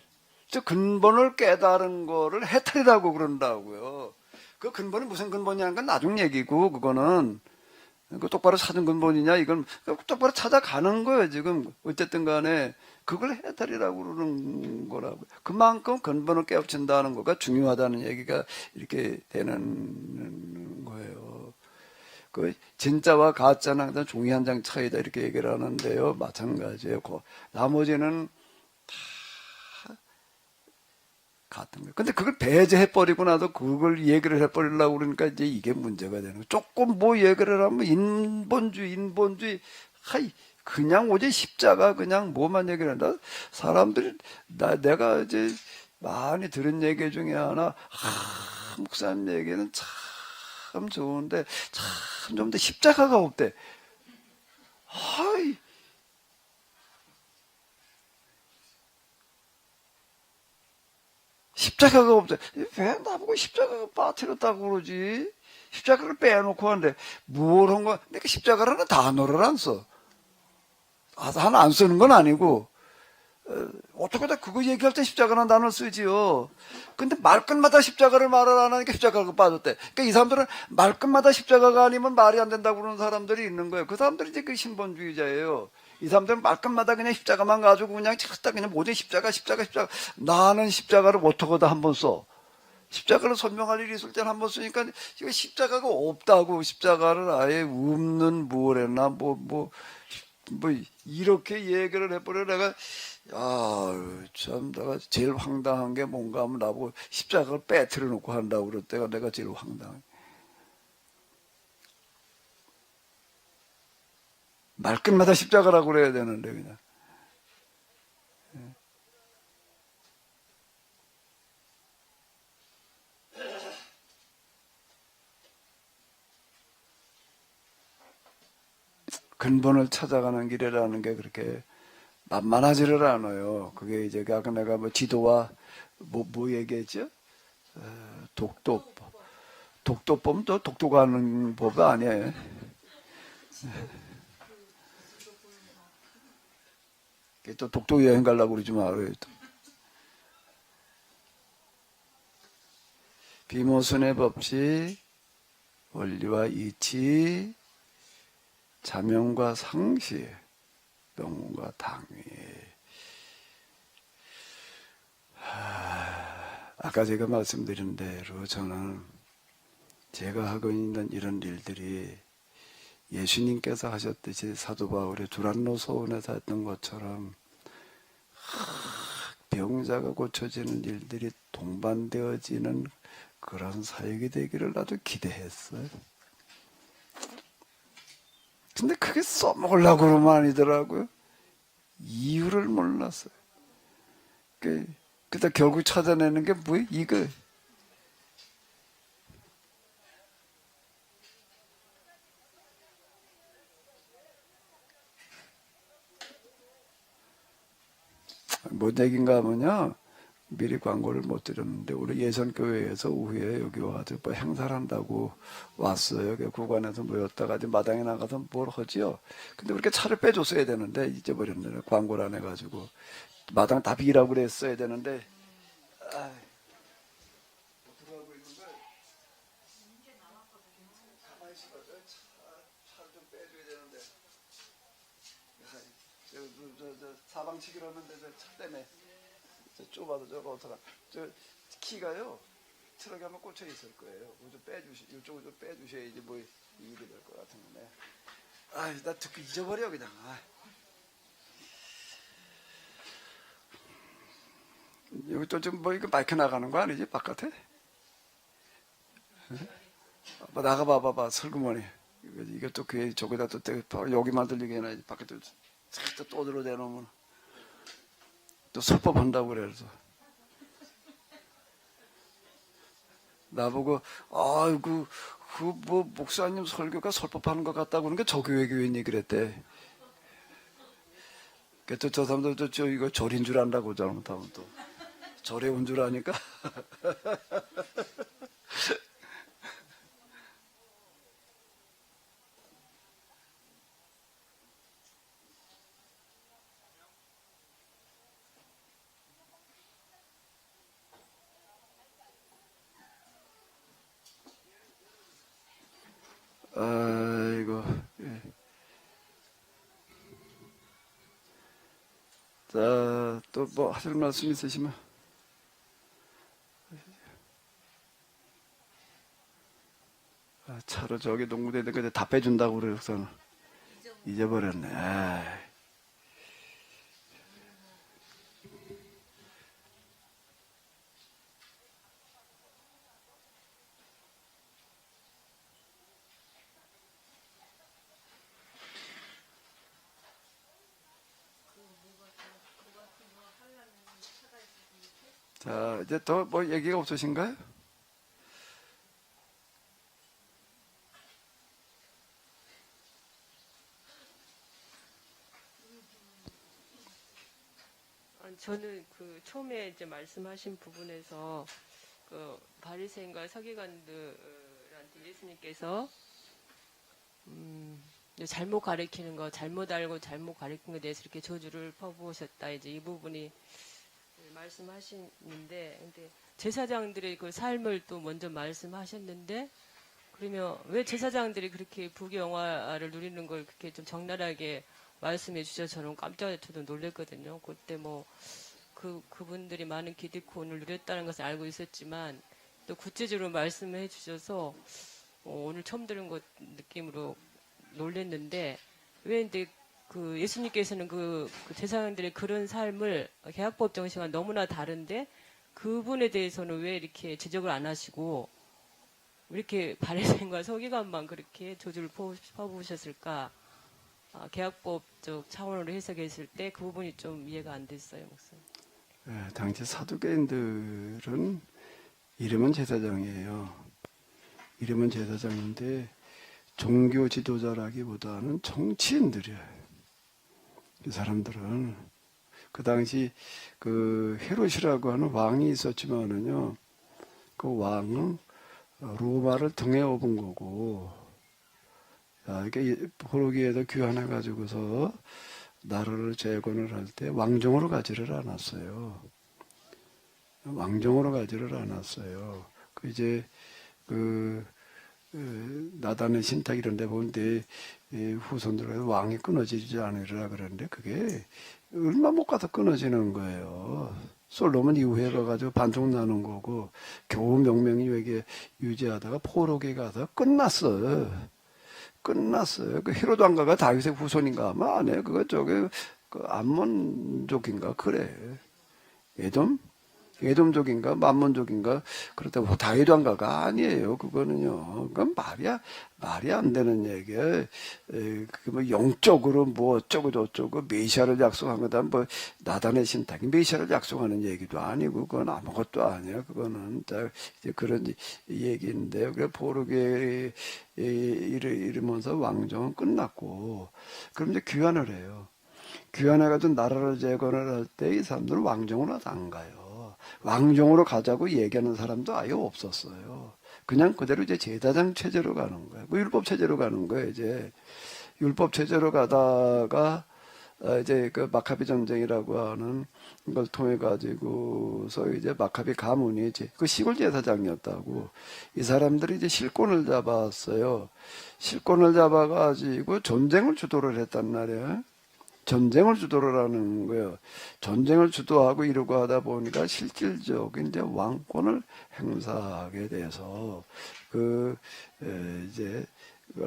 즉 근본을 깨달은 거를 해탈이라고 그런다고요. 그 근본이 무슨 근본이냐는 건 나중 얘기고, 그거는 그 똑바로 찾은 근본이냐, 이건 똑바로 찾아가는 거예요. 지금 어쨌든 간에 그걸 해탈이라고 그러는 거라고. 그만큼 근본을 깨우친다는 거가 중요하다는 얘기가 이렇게 되는 거예요. 그 진짜와 가짜는 항상 종이 한 장 차이다 이렇게 얘기를 하는데요. 마찬가지예요. 나머지는 다 같은 거예요. 근데 그걸 배제해버리고 나서 그걸 얘기를 해버리려고 그러니까 이제 이게 문제가 되는 거예요. 조금 뭐 얘기를 하면 인본주의, 하이, 그냥 오직 십자가 그냥 뭐만 얘기를 한다. 사람들이, 내가 이제 많이 들은 얘기 중에 하나, 목사님 얘기는 참 좋은데, 참 좀 더 십자가가 없대. 하이, 십자가가 없대. 왜 나보고 십자가가 빠뜨렸다고 그러지? 십자가를 빼놓고 하는데, 뭘 한 거야? 내가 십자가라는 단어를 안 써. 하나 안 쓰는 건 아니고, 어떻게 다 그거 얘기할 때 십자가라는 단어를 쓰지요. 근데 말끝마다 십자가를 말을 안 하니까 십자가가 빠졌대. 그러니까 이 사람들은 말끝마다 십자가가 아니면 말이 안 된다고 그러는 사람들이 있는 거예요. 그 사람들이 이제 그 신본주의자예요. 이 사람들은 말끝마다 그냥 십자가만 가지고 그냥 찾다 그냥 모든 십자가. 나는 십자가를 어떻게 다 한 번 써. 십자가를 설명할 일이 있을 때는 한 번 쓰니까 이거 십자가가 없다고. 십자가를 아예 없는 뭐랬나 뭐 이렇게 얘기를 해버려. 내가 참 내가 제일 황당한 게 뭔가 하면 나보고 십자가를 빼뜨려 놓고 한다고 그럴 때가 내가 제일 황당해. 말끝마다 십자가라고 그래야 되는데 그냥. 근본을 찾아가는 길이라는 게 그렇게 만만하지를 않아요. 그게 이제 아까 내가 뭐 지도와 뭐 얘기했죠? 독도법. 독도법도 독도가 하는 법 아니에요. 또 독도 여행 가려고 그러지 말아요. 또. 비모순의 법칙, 원리와 이치, 자명과 상시, 명과 당위. 아까 제가 말씀드린 대로 저는 제가 하고 있는 이런 일들이 예수님께서 하셨듯이 사도 바울의 두란노 소원에서 했던 것처럼 병자가 고쳐지는 일들이 동반되어지는 그런 사역이 되기를 나도 기대했어요. 근데 그게 써먹으려고 그러면 아니더라고요. 이유를 몰랐어요. 그때 결국 찾아내는 게 뭐예요? 이거. 뭔 얘기인가 하면요. 미리 광고를 못 드렸는데 우리 예선교회에서 오후에 여기 와가지고 뭐 행사를 한다고 왔어요. 구간에서 모였다가 이제 마당에 나가서 뭘 하지요. 근데 우리가 차를 빼줬어야 되는데 잊어버렸네. 광고를 안 해가지고 마당 다 비라고 그랬어야 되는데 어떡하고 있는 거야? 가만히 있어봐요. 차를 좀 빼줘야 되는데 저 사방치기로 하는데 저 차 때문에 좁아도 저거 어떡하. 저 키가요 트럭에 한번 꽂혀 있을 거예요. 이쪽으로 좀 빼주셔야지 뭐 일이 될 것 같은데. 나 듣고 잊어버려 그냥. 여기 또 좀 뭐 이거 마이크 나가는 거 아니지 바깥에? 나가봐봐 설구머니. 이거 또 그 저기다 또 여기만 들리게 해놔야지. 바깥에 또 들어대놓으면 또 설법한다고 그래서 나보고 아이고 그 뭐 목사님 설교가 설법하는 것 같다고 그러는 게 저 교회 교인이 그랬대. 그래서 저 사람도 저 이거 절인 줄 안다고 잘못하면 또 절에 온 줄 아니까. 아이고. 예. 자, 또 뭐 하실 말씀 있으시면. 차로 저기 농구대 있는데 다 빼준다고 그래서 잊어버렸네. 자, 이제 더 뭐 얘기가 없으신가요? 저는 그 처음에 이제 말씀하신 부분에서 그 바리새인과 서기관들한테 예수님께서 잘못 가리키는 거, 잘못 알고 잘못 가리킨 것에 대해서 이렇게 저주를 퍼부으셨다. 이제 이 부분이 말씀하시는데, 근데 제사장들의 그 삶을 또 먼저 말씀하셨는데, 그러면 왜 제사장들이 그렇게 부귀영화를 누리는 걸 그렇게 좀 적나라하게 말씀해 주셔서 저는 깜짝 저도 놀랐거든요. 그때 뭐 그분들이 많은 기득권을 누렸다는 것을 알고 있었지만 또 구체적으로 말씀해 주셔서 오늘 처음 들은 것 느낌으로 놀랐는데, 왜 근데 그 예수님께서는 그 제사장들의 그런 삶을 계약법 정신과 너무나 다른데 그분에 대해서는 왜 이렇게 지적을 안 하시고 왜 이렇게 바리새인과 서기관만 그렇게 저주를 퍼부으셨을까? 계약법적 차원으로 해석했을 때 그 부분이 좀 이해가 안 됐어요, 목사님. 당시 사두개인들은 이름은 제사장이에요. 이름은 제사장인데 종교 지도자라기보다는 정치인들이에요. 이 사람들은 그 당시 그 헤롯이라고 하는 왕이 있었지만은요, 그 왕은 로마를 등에 업은 거고, 이게 포로기에다 귀환해 가지고서 나라를 재건을 할 때 왕정으로 가지를 않았어요. 왕정으로 가지를 않았어요. 그 이제 나단의 신탁 이런 데 보면 후손들에서 왕이 끊어지지 않으리라 그러는데 그게 얼마 못 가서 끊어지는 거예요. 솔로몬 이후에 가가지고 반쪽 나눈 거고 겨우 명명이 외계 유지하다가 포로기 가서 끝났어요. 그 헤롯 왕가가 다윗의 후손인가 아마 안 해. 그거 저기 그 암몬족인가 그래. 에돔족인가 만몬족인가 그렇다고 다윗 왕가가 아니에요. 그거는요. 그건 말이 안 되는 얘기야. 그게 뭐 영적으로 뭐 어쩌고 저쩌고 메시아를 약속한 거다. 뭐 나단의 신탁이 메시아를 약속하는 얘기도 아니고 그건 아무것도 아니야. 그거는 이제 그런 얘기인데요. 그래 포로기에 이르면서 왕정은 끝났고 그럼 이제 귀환을 해요. 귀환해가지고 나라를 재건을 할 때 이 사람들은 왕정으로 안 가요. 왕정으로 가자고 얘기하는 사람도 아예 없었어요. 그냥 그대로 이제 제사장 체제로 가는 거예요. 그 율법 체제로 가는 거예요. 이제 율법 체제로 가다가 이제 그 마카비 전쟁이라고 하는 걸 통해 가지고서 이제 마카비 가문이 이제 그 시골 제사장이었다고 이 사람들이 이제 실권을 잡았어요. 실권을 잡아가지고 전쟁을 주도를 했단 말이에요. 전쟁을 주도를 하는 거예요. 전쟁을 주도하고 이러고 하다 보니까 실질적인 이제 왕권을 행사하게 돼서 이제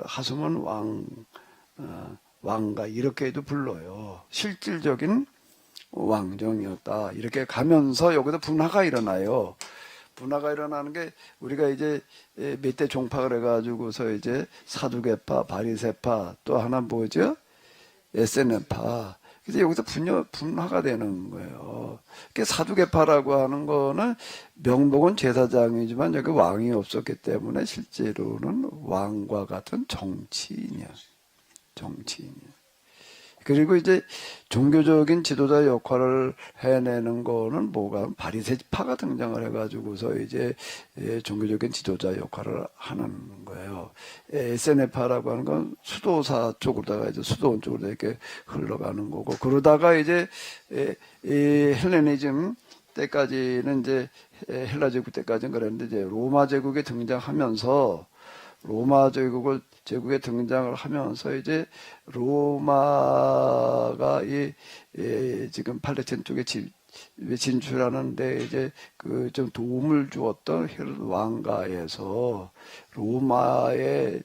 하수몬 왕가 이렇게도 불러요. 실질적인 왕정이었다. 이렇게 가면서 여기서 분화가 일어나요. 분화가 일어나는 게 우리가 이제 몇 대 종파를 해가지고서 이제 사두개파, 바리새파 또 하나 뭐죠? SNF파. 그래서 여기서 분화가 되는 거예요. 사두개파라고 하는 거는 명목은 제사장이지만 여기 왕이 없었기 때문에 실제로는 왕과 같은 정치인이야. 그리고 이제 종교적인 지도자 역할을 해내는 거는 뭐가 바리새파가 등장을 해가지고서 이제 종교적인 지도자 역할을 하는 거예요. SNF파라고 하는 건 수도사 쪽으로다가 이제 수도원 쪽으로 이렇게 흘러가는 거고 그러다가 이제 헬레니즘 때까지는 이제 헬라 제국 때까지는 그랬는데 이제 로마 제국에 등장하면서 로마 제국에 등장을 하면서 이제 로마가 지금 팔레스타인 쪽에 진출하는데 이제 그 좀 도움을 주었던 헤롯 왕가에서 로마의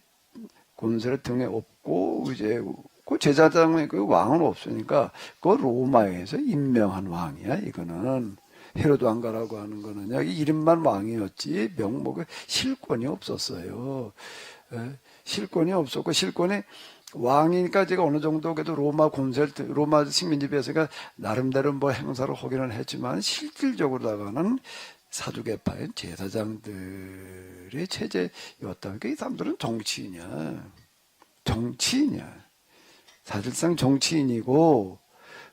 권세를 등에 업고 이제 그 제사장의 그 왕은 없으니까 그 로마에서 임명한 왕이야. 이거는 헤롯 왕가라고 하는 거는요. 이름만 왕이었지 명목에 실권이 없었어요. 실권이 없었고 실권이 왕이니까 제가 어느 정도 그래도 로마 식민지 배서가 나름대로 뭐 행사를 하기는 했지만 실질적으로다가는 사두개파의 제사장들의 체제였다. 그러니까 이 사람들은 정치인이야. 사실상 정치인이고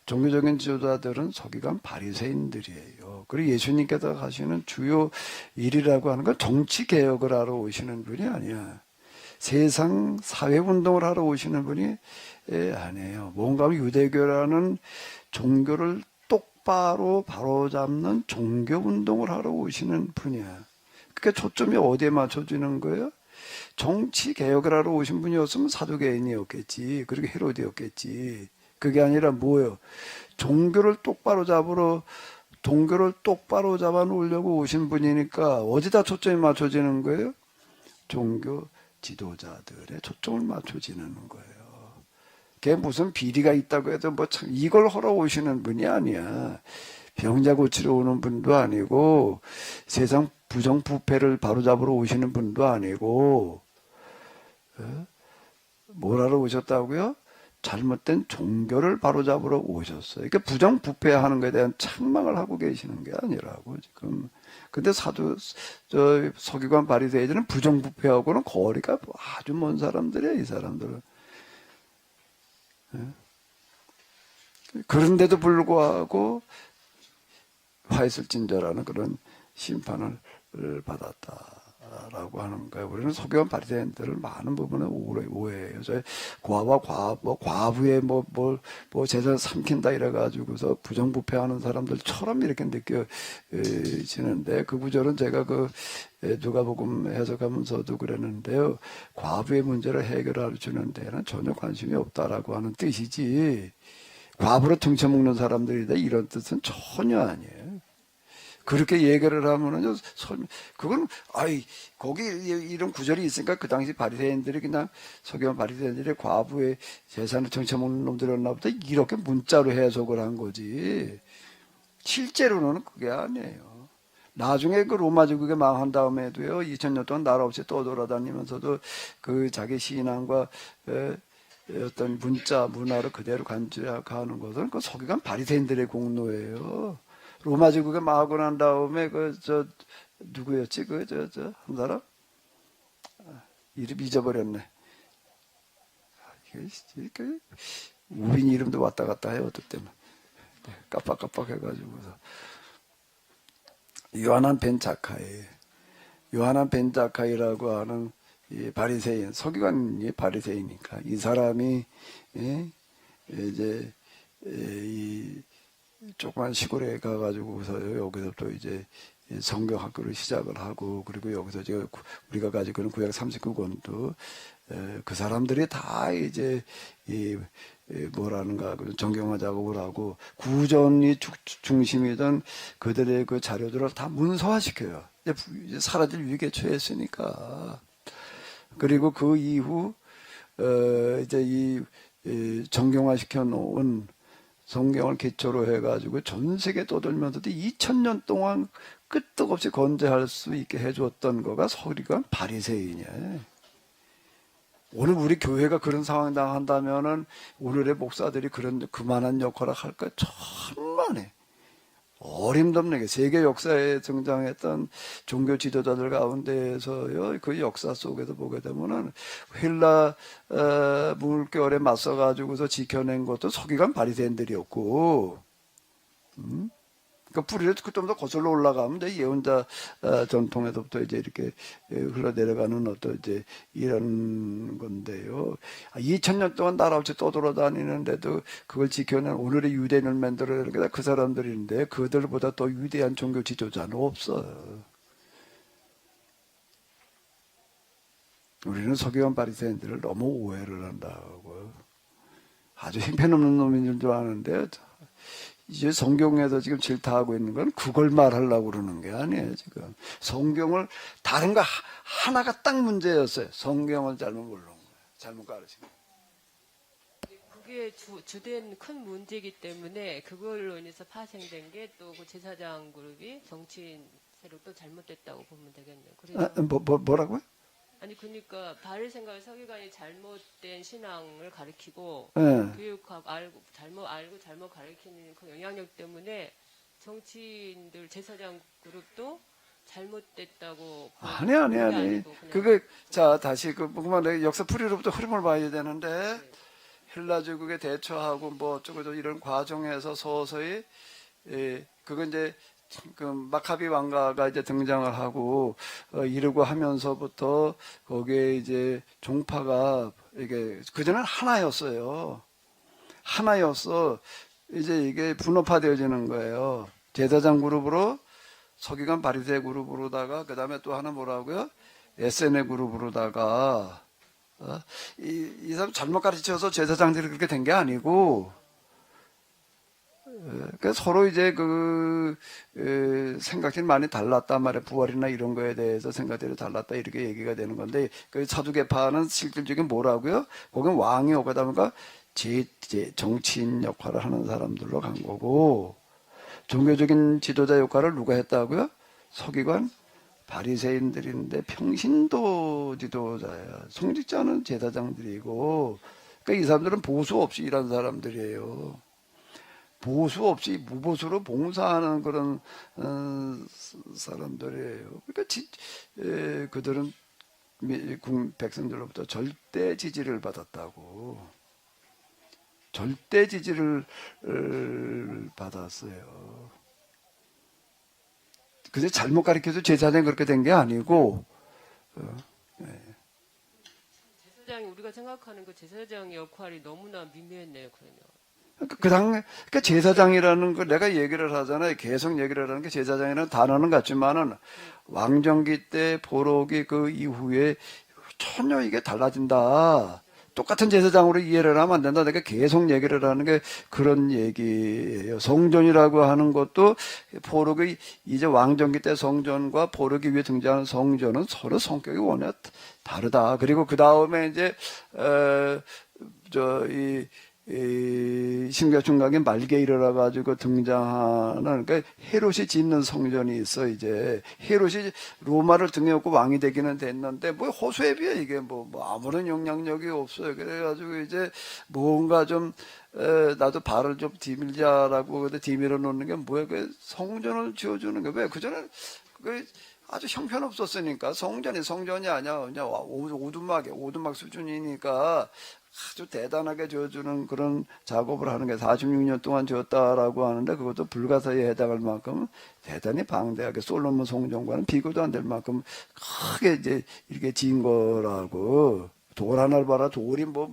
종교적인 지도자들은 서기관 바리새인들이에요. 그리고 예수님께서 하시는 주요 일이라고 하는 건 정치 개혁을 하러 오시는 분이 아니야. 세상 사회 운동을 하러 오시는 분이 아니에요. 뭔가 유대교라는 종교를 똑바로 바로잡는 종교 운동을 하러 오시는 분이야. 그러니까 초점이 어디에 맞춰지는 거예요? 정치 개혁을 하러 오신 분이었으면 사두개인이었겠지. 그리고 헤롯이었겠지. 그게 아니라 뭐예요? 종교를 똑바로 잡아 놓으려고 오신 분이니까 어디다 초점이 맞춰지는 거예요? 종교 지도자들의 초점을 맞춰지는 거예요. 그게 무슨 비리가 있다고 해도 뭐 참 이걸 하러 오시는 분이 아니야. 병자 고치러 오는 분도 아니고 세상 부정부패를 바로잡으러 오시는 분도 아니고 뭘 하러 오셨다고요? 잘못된 종교를 바로잡으러 오셨어요. 그러니까 부정부패하는 것에 대한 책망을 하고 계시는 게 아니라고 지금. 근데 서기관 바리새인들은 부정부패하고는 거리가 아주 먼 사람들이에요. 이 사람들은. 그런데도 불구하고 화했을진저라는 그런 심판을 받았다라고 하는 거예요. 우리는 서기관 바리새인들을 많은 부분에 오해해요. 저희 과와 과부의 재산 삼킨다 이래가지고서 부정부패하는 사람들처럼 이렇게 느껴지는데 그 구절은 제가 누가복음 해석하면서도 그랬는데요. 과부의 문제를 해결해 주는 데는 전혀 관심이 없다라고 하는 뜻이지. 과부로 등쳐먹는 사람들이다 이런 뜻은 전혀 아니에요. 그렇게 얘기를 하면은요, 그건 거기 이런 구절이 있으니까 그 당시 바리새인들이 그냥 서기관 바리새인들이 과부의 재산을 등쳐먹는 놈들이었나 보다 이렇게 문자로 해석을 한 거지. 실제로는 그게 아니에요. 나중에 그 로마 제국이 망한 다음에도요, 2000년 동안 나라 없이 떠돌아다니면서도 그 자기 신앙과 어떤 문화를 그대로 간직하는 것은 그 서기관 바리새인들의 공로예요. 로마 제국에 망하고 난 다음에 누구였지? 한 사람? 이름 잊어버렸네. 우빈 이름도 왔다 갔다 해요, 어떨 때는. 깜빡깜빡 해가지고서. 요하난 벤 자카이. 요하난 벤 자카이라고 하는 이 바리새인, 서기관이 바리새이니까 이 사람이 이제 이 조그만 시골에 가가지고서 여기서부터 이제 성경학교를 시작을 하고 그리고 여기서 우리가 가지고 있는 구약 39권도 그 사람들이 다 이제 뭐라는가 정경화 작업을 하고 구전이 중심이던 그들의 그 자료들을 다 문서화시켜요. 이제 사라질 위기에 처했으니까. 그리고 그 이후 이제 이 정경화 시켜 놓은 성경을 기초로 해가지고 전 세계 떠돌면서도 2000년 동안 끄떡없이 건재할 수 있게 해줬던 거가 서기관 바리새인이에요. 오늘 우리 교회가 그런 상황 당한다면은 오늘의 목사들이 그만한 역할을 할까 천만에 어림없는 세계 역사에 등장했던 종교 지도자들 가운데에서요, 그 역사 속에서 보게 되면은 헬라 물결에 맞서 가지고서 지켜낸 것도 서기관 바리새인들이었고, 그러니까 뿌리를 좀 더 거슬러 올라가면 이제 예언자 전통에서부터 이제 이렇게 흘러내려가는 어떤 이제 이런 건데요. 2000년 동안 나라 없이 떠돌아다니는데도 그걸 지켜낸 오늘의 유대인을 만들어내는 게 그 사람들인데 그들보다 더 위대한 종교 지도자는 없어요. 우리는 서기관 바리새인들을 너무 오해를 한다고. 아주 형편없는 놈인 줄 아는데 이제 성경에서 지금 질타하고 있는 건 그걸 말하려고 그러는 게 아니에요, 지금. 성경을, 다른 거 하나가 딱 문제였어요. 성경을 잘못 모르는 거예요. 잘못 가르친 거예요. 그게 주된 큰 문제이기 때문에 그걸로 인해서 파생된 게 또 그 제사장 그룹이 정치인 세력도 잘못됐다고 보면 되겠네요. 그래서 뭐라고요? 아니 그러니까 바리새인과 서기관이 잘못된 신앙을 가르치고 네. 교육하고 잘못 가르치는 그 영향력 때문에 정치인들 제사장 그룹도 잘못됐다고 아니. 자, 다시 그만 역사 풀이로부터 흐름을 봐야 되는데 헬라 제국에 대처하고 뭐 어쩌고 이런 과정에서 서서히 그건 이제 그 마카비 왕가가 이제 등장을 하고 이러고 하면서부터 거기에 이제 종파가 이게 그전엔 하나였어요. 이제 이게 분업화되어지는 거예요. 제사장 그룹으로 서기관 바리새 그룹으로다가 그 다음에 또 하나 뭐라고요? 에세네 그룹으로다가 이 사람 잘못 가르쳐서 제사장들이 그렇게 된 게 아니고. 그러니까 서로 이제 생각이 많이 달랐단 말이에요. 부활이나 이런 거에 대해서 생각들이 달랐다 이렇게 얘기가 되는 건데 그 사두개파는 실질적인 뭐라고요? 거긴 왕이 오가다 보니까 정치인 역할을 하는 사람들로 간 거고 종교적인 지도자 역할을 누가 했다고요? 서기관 바리새인들인데 평신도 지도자야. 성직자는 제사장들이고 그러니까 이 사람들은 보수 없이 일한 사람들이에요. 보수 없이 무보수로 봉사하는 그런 사람들이에요. 그러니까 그들은 백성들로부터 절대 지지를 받았다고. 절대 지지를 받았어요. 근데 잘못 가르쳐서 제사장이 그렇게 된 게 아니고 제사장이 우리가 생각하는 그 제사장의 역할이 너무나 미미했네요. 그러면. 그러니까 제사장이라는 거 내가 얘기를 하잖아요. 계속 얘기를 하는 게 제사장이라는 단어는 같지만은 왕정기 때 보록이 그 이후에 전혀 이게 달라진다. 똑같은 제사장으로 이해를 하면 안 된다. 내가 계속 얘기를 하는 게 그런 얘기예요. 성전이라고 하는 것도 보록이 이제 왕정기 때 성전과 보록이 위에 등장하는 성전은 서로 성격이 워낙 다르다. 그리고 그 다음에 이제 이 신격중각의 말기에 일어나 가지고 등장하는 그러니까 헤롯이 짓는 성전이 있어. 이제 헤롯이 로마를 등에 업고 왕이 되기는 됐는데 뭐 호수에 비해 이게 뭐 아무런 영향력이 없어요. 그래가지고 이제 뭔가 좀 나도 발을 좀 디밀자라고 근데 디밀어 놓는 게 뭐야? 그 성전을 지어주는 게 왜? 그전에 그 아주 형편없었으니까 성전이 아니야. 그냥 오두막 수준이니까 아주 대단하게 지어주는 그런 작업을 하는 게 46년 동안 지었다라고 하는데 그것도 불가사의에 해당할 만큼 대단히 방대하게 솔로몬 성전과는 비교도 안 될 만큼 크게 이제 이렇게 지은 거라고. 돌 하나를 봐라. 돌이 몇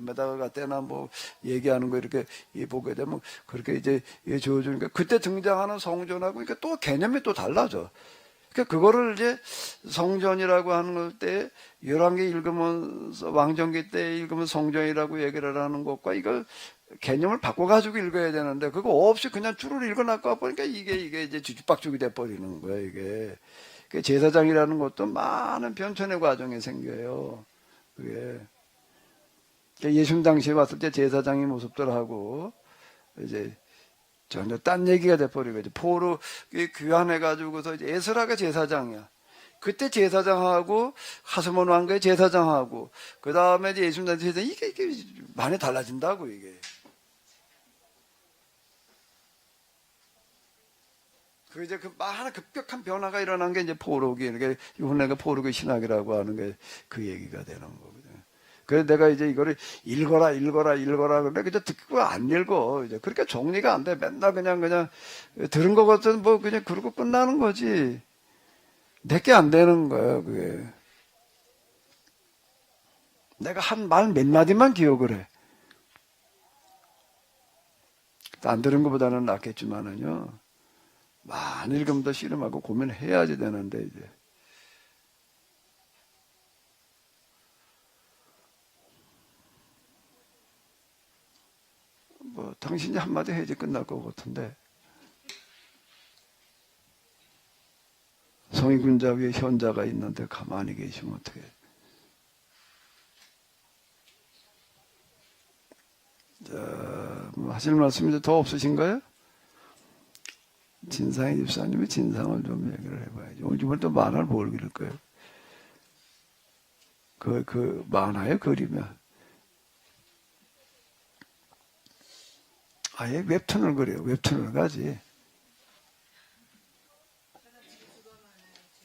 메다가 같대나 뭐 얘기하는 거 이렇게 보게 되면 그렇게 이제 지어주니까 그때 등장하는 성전하고 그러니까 또 개념이 또 달라져. 그러니까 그거를 이제 성전이라고 하는 때 열왕기 읽으면 왕정기 때 읽으면 성전이라고 얘기를 하는 것과 이걸 개념을 바꿔가지고 읽어야 되는데 그거 없이 그냥 줄을 읽어놨고 보니까 이게 이제 뒤죽박죽이 돼버리는 거야 이게. 그러니까 제사장이라는 것도 많은 변천의 과정이 생겨요. 그게 그러니까 예수님 당시에 왔을 때 제사장의 모습들하고 이제 전혀 딴 얘기가 돼버리고 이제 포로 귀환해가지고서 이제 에스라가 제사장이야. 그때 제사장하고 하스몬 왕가의 제사장하고 그 다음에 이제 예수님 당시 제사장 이게 많이 달라진다고 이게. 그 이제 그 많은 급격한 변화가 일어난 게 이제 포로기 이렇게 이번에가 포로기 신학이라고 하는 게 그 얘기가 되는 거거든요. 그래서 내가 이제 이거를 읽어라 그런데 그저 듣고 안 읽어. 이제 그렇게 정리가 안 돼. 맨날 그냥 들은 거 같은 뭐 그냥 그러고 끝나는 거지. 내게 안 되는 거예요, 그게. 내가 한 말 몇 마디만 기억을 해. 안 들은 것보다는 낫겠지만은요. 많이 읽으면 더 씨름하고 고민해야지 되는데 이제. 뭐 당신이 한마디 해야지 끝날 것 같은데 성의군자 위에 현자가 있는데 가만히 계시면 어떡해. 자, 뭐 하실 말씀이 더 없으신가요? 진상의 집사님이 진상을 좀 얘기를 해봐야지. 오늘 주말 또 만화를 뭘 그릴 거예요? 그 만화에 그리면 아예 웹툰을 그려요. 웹툰을 가지.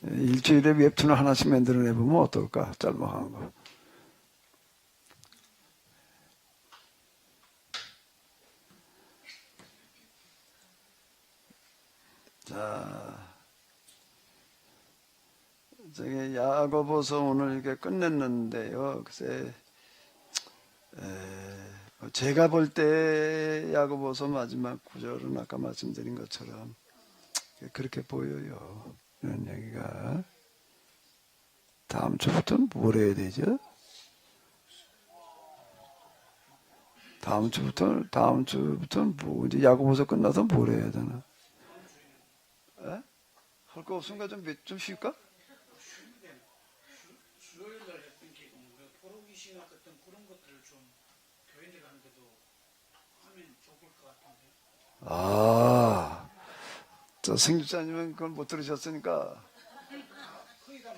일주일에 웹툰을 하나씩 만들어내보면 어떨까? 짤막한 거. 자, 저기 야고보서 오늘 이렇게 끝냈는데요. 글쎄, 제가 볼 때 야고보서 마지막 구절은 아까 말씀드린 것처럼 그렇게 보여요. 이런 얘기가. 다음 주부터는 뭘 해야 되죠? 다음 주부터는 뭐, 이제 야고보서 끝나서 뭘 해야 되나? 할 거 없으니까 좀 쉴까? 수요일 날 했던 게 포로기 신학 같은 그런 것들을 좀 교인들 하는데도 하면 좋을 것 같은데. 저 승주자님은 그걸 못 들으셨으니까. 거의 다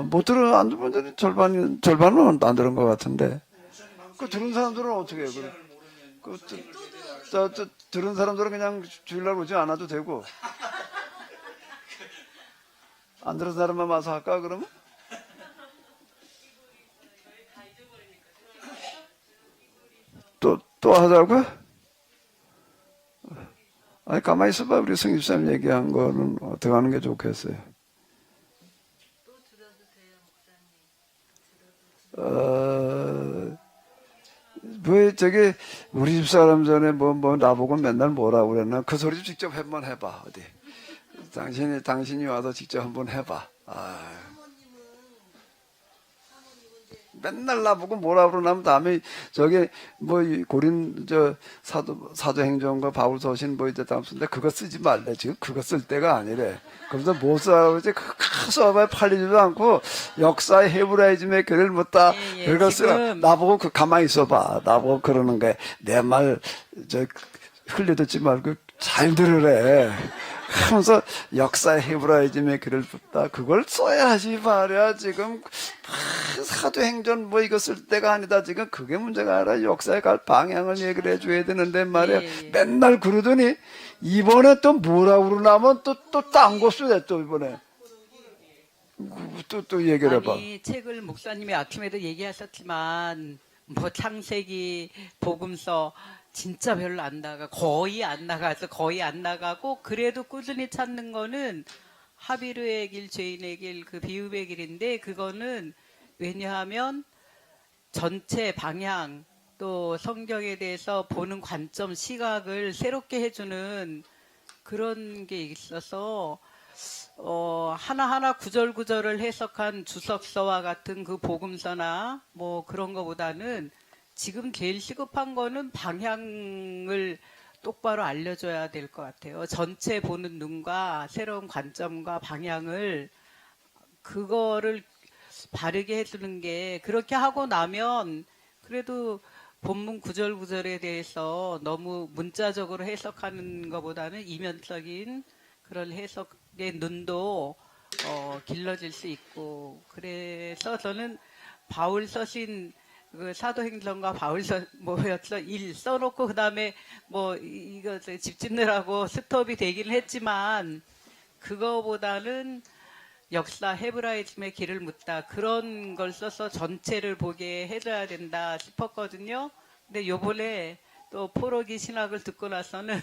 못 들으셨네. 안 들은 분들이 절반은 안 들은 것 같은데. 그 들은 사람들은 어떻게 해요? 들은 사람들은 그냥 주일날 오지 않아도 되고. 안 들은 사람만 와서 할까, 그러면? 또 하자고? 아니, 가만히 있어봐. 우리 성집사님 얘기한 거는 어떻게 하는 게 좋겠어요? 또 들어도 돼요, 목사님. 왜 저기 우리 집 사람 전에 뭐 나보고 맨날 뭐라고 그랬나? 그 소리 좀 직접 한번 해봐. 어디? 당신이 와서 직접 한번 해봐. 맨날 나보고 뭐라 그러냐면 다음에 저기 뭐 고린 저 사도행전과 바울서신 뭐 이제 다음 쓰는데 그거 쓰지 말래. 지금 그거 쓸 때가 아니래. 그래서 뭐 써라고 이제 큰 써봐야 팔리지도 않고 역사의 헤브라이즘의 글을 묻다. 예, 그거 쓰라. 지금 나보고 그 가만히 있어봐. 나보고 그러는 거야. 내 말 저 흘려듣지 말고 잘 들으래. 하면서 역사의 헤브라이즘의 글을 붓다. 그걸 써야지 말이야. 지금 사도행전 뭐 이거 쓸 때가 아니다. 지금 그게 문제가 아니라 역사에 갈 방향을 얘기를 해줘야 되는데 말이야. 예. 맨날 그러더니 이번에 또 뭐라고 그러냐면 또 딴 거 쓰네 또 이번에. 또 얘기를 해봐. 아니 책을 목사님이 아침에도 얘기하셨지만 뭐 창세기 복음서 진짜 별로 안 나가 거의 안 나가고 그래도 꾸준히 찾는 거는 하비르의 길 죄인의 길 그 비읍의 길인데 그거는 왜냐하면 전체 방향 또 성경에 대해서 보는 관점 시각을 새롭게 해주는 그런 게 있어서 하나하나 구절구절을 해석한 주석서와 같은 그 복음서나 뭐 그런 거보다는 지금 제일 시급한 거는 방향을 똑바로 알려줘야 될 것 같아요. 전체 보는 눈과 새로운 관점과 방향을 그거를 바르게 해주는 게 그렇게 하고 나면 그래도 본문 구절구절에 대해서 너무 문자적으로 해석하는 것보다는 이면적인 그런 해석의 눈도 길러질 수 있고 그래서 저는 바울 서신 그 사도행전과 바울서 뭐였어 일 써놓고 그 다음에 뭐 이거 집 짓느라고 스톱이 되긴 했지만 그거보다는 역사 헤브라이즘의 길을 묻다 그런 걸 써서 전체를 보게 해줘야 된다 싶었거든요. 근데 요번에 또 포로기 신학을 듣고 나서는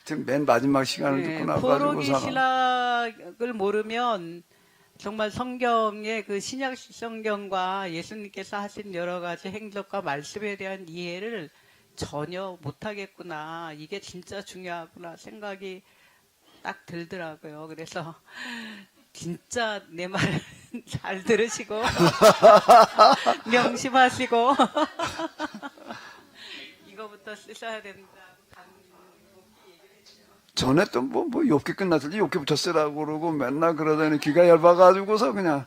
지금 맨 마지막 시간을 듣고 나가지고 포로기 신학을 모르면 정말 성경의 그 신약 성경과 예수님께서 하신 여러 가지 행적과 말씀에 대한 이해를 전혀 못하겠구나. 이게 진짜 중요하구나 생각이 딱 들더라고요. 그래서 진짜 내 말 잘 들으시고 명심하시고 이거부터 쓰셔야 된다. 전에 또 뭐 욥기 끝났을 때 욥기부터 쓰라고 그러고 맨날 그러더니 귀가 얇아가지고서 그냥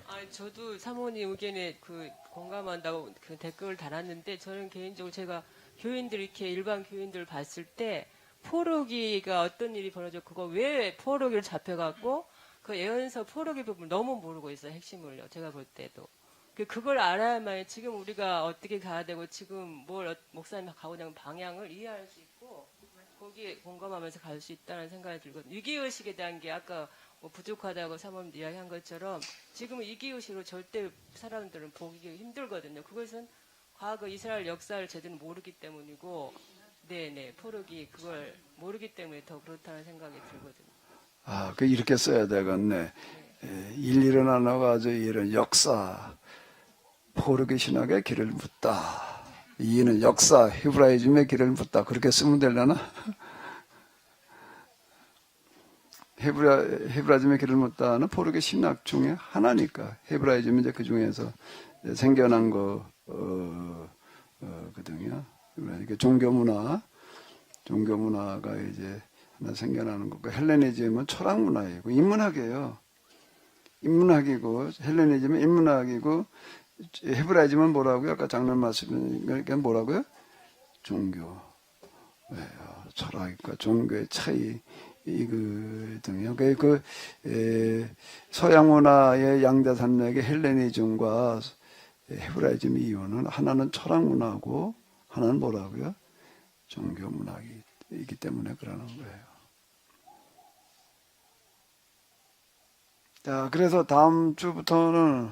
아니, 저도 사모님 의견에 그 공감한다고 그 댓글을 달았는데 저는 개인적으로 제가 교인들 이렇게 일반 교인들 봤을 때 포로기가 어떤 일이 벌어져 그거 왜 포로기를 잡혀갖고 그 예언서 포로기 부분 너무 모르고 있어요. 핵심을요. 제가 볼 때도. 그걸 알아야만 지금 우리가 어떻게 가야 되고 지금 뭘 목사님 가고자 하는 방향을 이해할 수 있고 거기에 공감하면서 갈 수 있다는 생각이 들거든요. 위기의식에 대한 게 아까 뭐 부족하다고 사모님 이야기한 것처럼 지금 위기의식으로 절대 사람들은 보기 힘들거든요. 그것은 과거 이스라엘 역사를 제대로 모르기 때문이고 네네 포로기 그걸 모르기 때문에 더 그렇다는 생각이 들거든요. 그 이렇게 써야 되겠네. 일일은 안 나가지고 이런 역사 포르기 신학의 길을 묻다. 이는 역사 헤브라이즘의 길을 묻다. 그렇게 쓰면 되려나? 헤브라이즘의 길을 묻다는 포르기 신학 중에 하나니까 헤브라이즘이 이제 그 중에서 생겨난 거거든요. 그러니까 종교 문화가 이제 하나 생겨나는 거고 헬레니즘은 철학 문화이고 인문학이에요. 인문학이고 헬레니즘은 인문학이고 헤브라이즘은 뭐라고요? 아까 장로님 말씀이 뭐라고요? 종교, 철학과 종교의 차이 이거든요. 서양 문화의 양대 산맥의 헬레니즘과 헤브라이즘 이유는 하나는 철학 문화고 하나는 뭐라고요? 종교 문화이기 때문에 그러는 거예요. 자, 그래서 다음 주부터는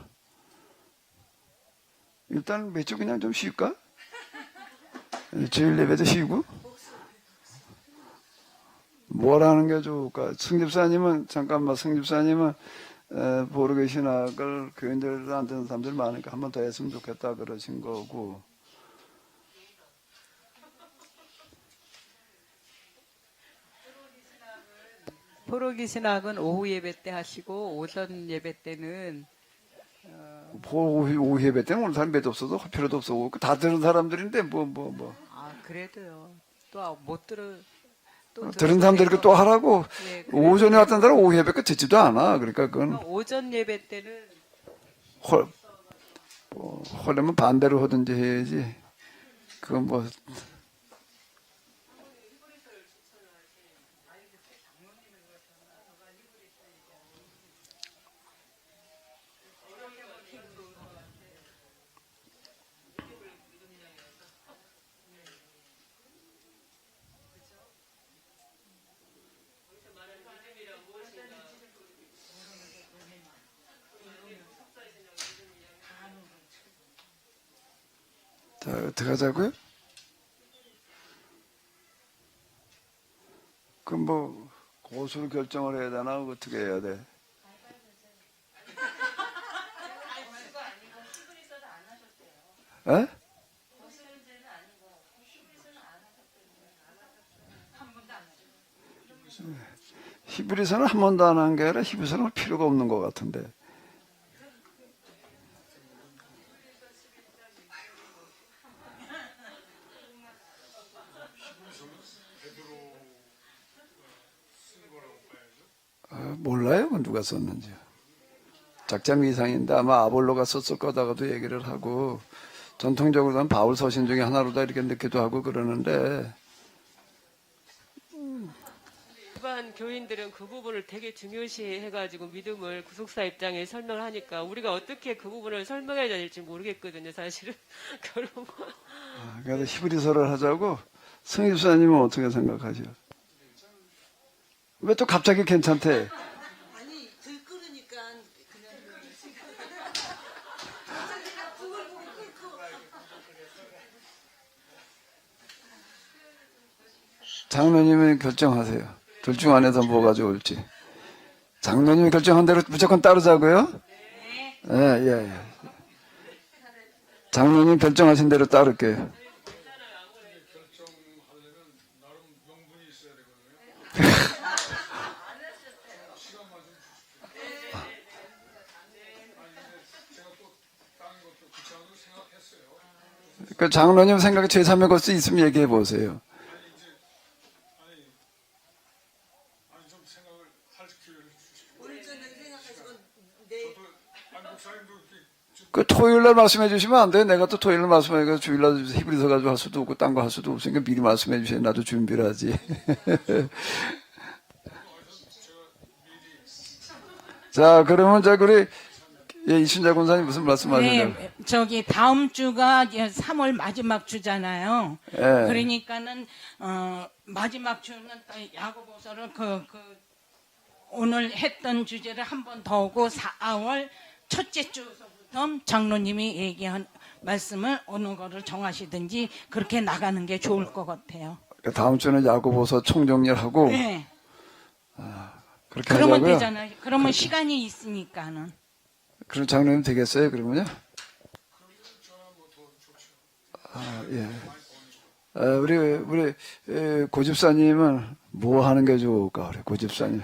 일단 몇 주 그냥 좀 쉴까? 주일 예배도 쉬고? 뭘 하는 게 좋을까? 승집사님은, 잠깐만, 승집사님은, 보르게 신학을 교인들 안 듣는 사람들 많으니까 한 번 더 했으면 좋겠다 그러신 거고. 포로기 신학은 오후 예배 때 하시고 오전 예배 때는 오후 예배 때는 오늘 사람 몇 없어도 할 필요도 없어. 다 들은 사람들인데, 뭐. 그래도요. 또 못 들은 또 들은 사람들이 또 하라고. 예, 그래도 오전에 왔던 사람 오후 예배 거 듣지도 않아. 그러니까 그건 오전 예배 때는 하려면 반대로 하든지 해야지. 그건 뭐. 자, 어떻게 하자고요? 그럼 뭐, 고수를 결정을 해야 되나? 어떻게 해야 돼? 에? 히브리서는 한 번도 안 한 게 아니라 히브리서는 할 필요가 없는 것 같은데. 몰라요, 그건 누가 썼는지. 작자미 이상인데 아마 아볼로가 썼을 거다가도 얘기를 하고, 전통적으로는 바울 서신 중에 하나로다 이렇게 넣기도 하고 그러는데, 일반 교인들은 그 부분을 되게 중요시 해가지고 믿음을 구속사 입장에 설명을 하니까 우리가 어떻게 그 부분을 설명해야 될지 모르겠거든요, 사실은. 그런 거. 그래서 히브리서를 하자고. 승희수사님은 어떻게 생각하죠? 왜 또 갑자기 괜찮대? 아니 들끓으니까 그냥 그걸 보고 끊고 장로님이 결정하세요. 둘 중 안에서 뭐가 좋을지. 장로님이 결정한 대로 무조건 따르자고요? 예. 장로님 결정하신 대로 따를게요. 그 장로님 생각에 제3의 것수 있으면 얘기해 보세요. 오늘 저녁 생각하시고 내일 그 토요일날 말씀해 주시면 안 돼요? 내가 또 토요일날 말씀하니까 주일날 히브리서 가지고 할 수도 없고 딴 거 할 수도 없으니까 미리 말씀해 주셔야 나도 준비를 하지. 자, 그러면 우리 이순자 권사님 무슨 말씀하시나요? 네, 저기 다음 주가 이제 3월 마지막 주잖아요. 예. 그러니까는 마지막 주는 야고보서를 오늘 했던 주제를 한 번 더 오고 4월 첫째 주부터 장로님이 얘기한 말씀을 어느 거를 정하시든지 그렇게 나가는 게 좋을 것 같아요. 다음 주는 야고보서 총정리하고 네. 그렇게 그러면 하자고요. 되잖아요. 그러면 시간이 있으니까는. 그럼 장로님 되겠어요? 그러면요? 예. 우리 고집사님은 뭐 하는 게 좋을까? 우리 고집사님.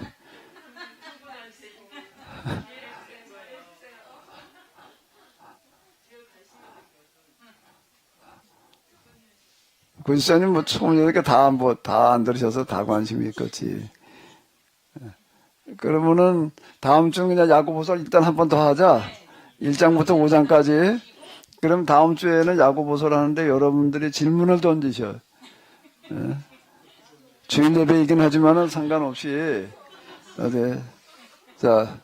고집사님 뭐 처음 이렇게 다 안 들으셔서 다 관심이 있겠지. 그러면은 다음 주 그냥 야고보서 일단 한 번 더 하자. 1장부터 5장까지. 그럼 다음 주에는 야고보서를 하는데 여러분들이 질문을 던지셔. 예. 주일 예배이긴 하지만은 상관없이. 네. 자,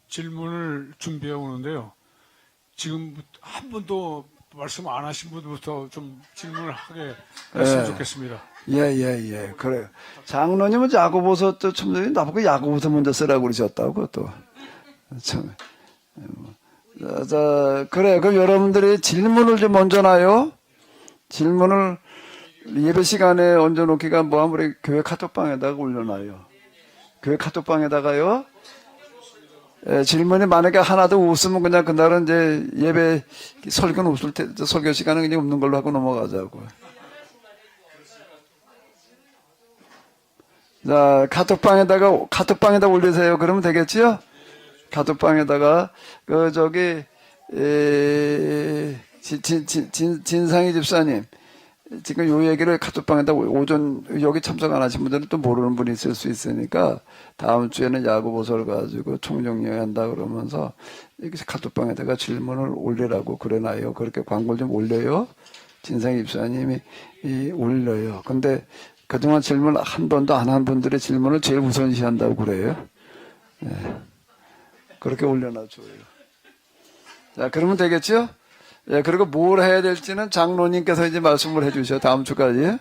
질문을 준비해 오는데요. 지금 한 번도 말씀 안 하신 분부터 좀 질문을 하게 했으면 좋겠습니다. 예. 그래요. 장로님은 야고보서 또 참, 나보고 야고보서 먼저 쓰라고 그러셨다고 또. 참. 자, 그래. 그럼 여러분들이 질문을 좀 먼저 놔요. 질문을 예배 시간에 얹어놓기가 뭐 아무리 교회 카톡방에다가 올려놔요. 교회 카톡방에다가요. 예, 질문이 만약에 하나도 없으면 그냥 그날은 이제 예배 설교는 없을 때 설교 시간은 그냥 없는 걸로 하고 넘어가자고. 자, 카톡방에다 올리세요. 그러면 되겠지요? 카톡방에다가 그 저기 진상희 집사님 지금 요 얘기를 카톡방에다 오전 여기 참석 안 하신 분들은 또 모르는 분이 있을 수 있으니까 다음 주에는 야고보서를 가지고 총정리한다 그러면서 이렇게 카톡방에다가 질문을 올리라고 그래놔요. 그렇게 광고를 좀 올려요. 진상희 집사님이 올려요. 근데 그동안 질문 한 번도 안 한 분들의 질문을 제일 우선시한다고 그래요. 네. 그렇게 올려놔줘요. 자, 그러면 되겠죠? 예, 그리고 뭘 해야 될지는 장로님께서 이제 말씀을 해주셔, 다음 주까지.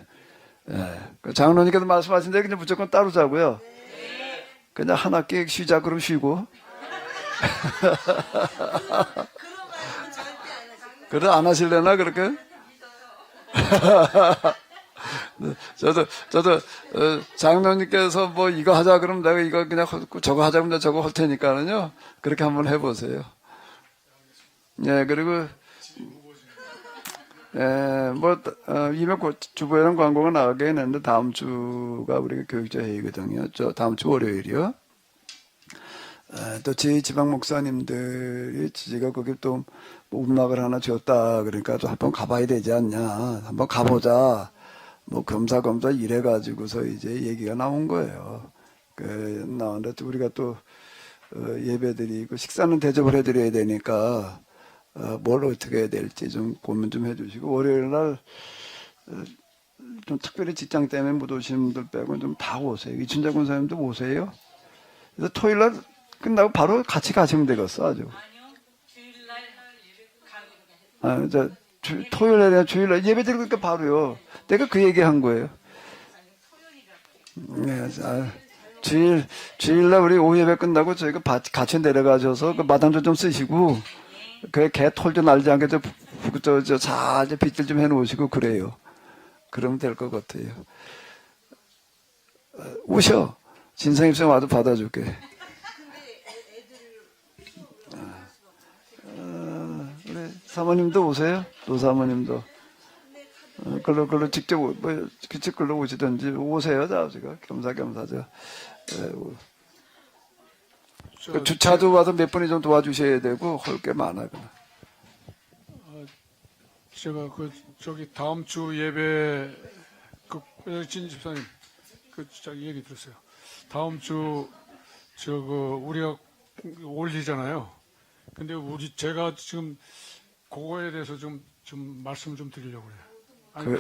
예, 장로님께서 말씀하신 대로 그냥 무조건 따르자고요. 그냥 한 학기 쉬자, 그럼 쉬고. 그래, 안 하실래나, 그렇게? 저도, 장로님께서 뭐 이거 하자 그러면 내가 이거 그냥 하고 저거 하자 그러면 저거 할 테니까는요. 그렇게 한번 해보세요. 예, 그리고, 예, 이메일 주부에는 광고가 나가게 했는데 다음 주가 우리가 교육자 회의거든요. 다음 주 월요일이요. 또 저희 지방 목사님들이 지가 거기 또 음악을 하나 줬다. 그러니까 또 한번 가봐야 되지 않냐. 한번 가보자. 뭐 겸사겸사 이래가지고서 이제 얘기가 나온 거예요. 나왔는데 우리가 또 예배드리고 식사는 대접을 해드려야 되니까 뭘 어떻게 해야 될지 좀 고민 좀 해주시고 월요일 날 좀 특별히 직장 때문에 못 오시는 분들 빼고는 좀 다 오세요. 이춘자 군사님도 오세요. 그래서 토요일 날 끝나고 바로 같이 가시면 되겠어 아주. 토요일에 주일날 예배 드리니까 바로요. 내가 그 얘기 한 거예요. 네, 주일날 우리 오후 예배 끝나고 저희가 같이 내려가셔서 그 마당조 좀 쓰시고 그 개 털 좀 날지 않게 잘 빗질 좀 해놓으시고 그래요. 그러면 될 것 같아요. 오셔. 진상입생 와도 받아줄게. 우리 사모님도 오세요. 노사모님도. 글로 직접 글로 오시든지 오세요. 제가 겸사겸사죠. 그 주차도 와서 몇 분이 좀 도와주셔야 되고 할 게 많아요. 제가 저기 다음 주 예배 진 집사님 얘기 들었어요. 다음 주 우리가 올리잖아요. 근데 제가 지금 그거에 대해서 좀 말씀을 좀 드리려고 그래요. 아니,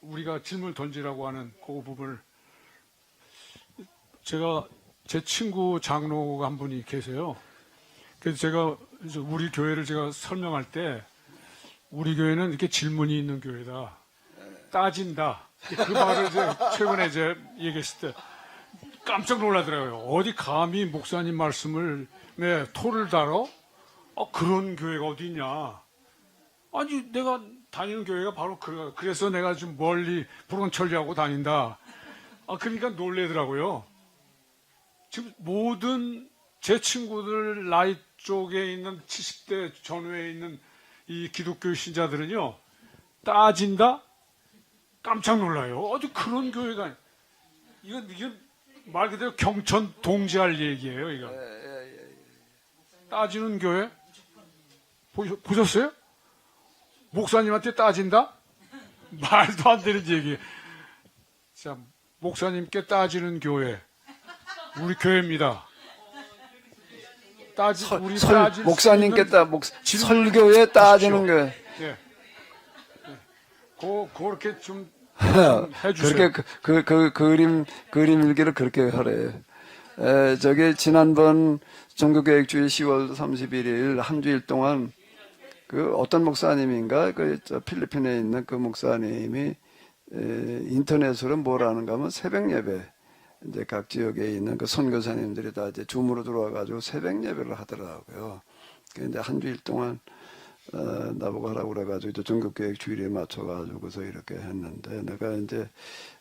우리가 질문을 던지라고 하는 그 부분을 제 친구 장로가 한 분이 계세요. 그래서 제가 우리 교회를 제가 설명할 때 우리 교회는 이렇게 질문이 있는 교회다. 따진다. 그 말을 최근에 얘기했을 때 깜짝 놀라더라고요. 어디 감히 목사님 말씀을 토를 달어? 그런 교회가 어디 있냐. 아니 내가 다니는 교회가 바로 그래서 내가 좀 멀리 불원천리하고 다닌다. 그러니까 놀래더라고요. 지금 모든 제 친구들 나이 쪽에 있는 70대 전후에 있는 이 기독교 신자들은요. 따진다? 깜짝 놀라요. 어디 그런 교회가 이건 말 그대로 경천 동지할 얘기예요. 이거. 따지는 교회? 보셨어요? 목사님한테 따진다? 말도 안 되는 얘기. 자, 목사님께 따지는 교회. 우리 교회입니다. 목사님께 설교에 따지는 교회. 네. 그렇게 좀 해주세요. 그렇게 그림 일기를 그렇게 하래. 지난번 종교개혁주의 10월 31일 한 주일 동안 어떤 목사님인가 필리핀에 있는 그 목사님이 인터넷으로 뭘 하는가 하면 새벽 예배 이제 각 지역에 있는 그 선교사님들이 다 이제 줌으로 들어와 가지고 새벽 예배를 하더라고요. 이제 한 주일 동안 나보고 하라고 그래가지고 이제 종교개혁 주일에 맞춰가지고서 이렇게 했는데 내가 이제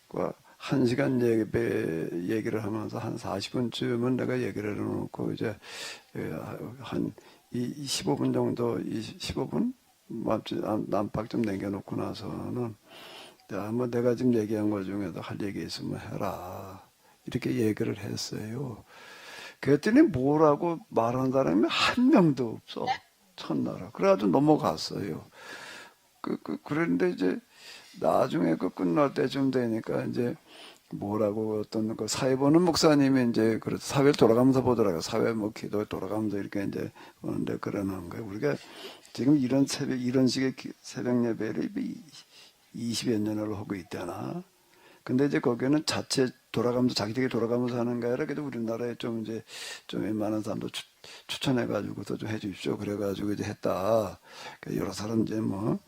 그 1시간 얘기를 하면서 한 40분쯤은 내가 얘기를 해놓고 이제 한 15분 정도, 15분 남박 좀 남겨놓고 나서는 뭐 내가 지금 얘기한 것 중에도 할 얘기 있으면 해라 이렇게 얘기를 했어요. 그랬더니 뭐라고 말하는 사람이 한 명도 없어. 첫날에. 그래가지고 넘어갔어요. 그런데 이제 나중에 끝날 때쯤 되니까 이제 뭐라고 어떤 그 사회 보는 목사님이 이제 그 사회를 돌아가면서 보더라고요. 사회 뭐 기도에 돌아가면서 이렇게 이제 오는데 그러는 거예요. 우리가 지금 이런 식의 새벽 예배를 20여 년을 하고 있다나. 근데 이제 거기는 자체 돌아가면서 자기들이 돌아가면서 하는 게 아니라 그래도 우리나라에 좀 웬만한 사람도 추천해가지고서 좀 해주십시오. 그래가지고 이제 했다. 여러 사람 이제 뭐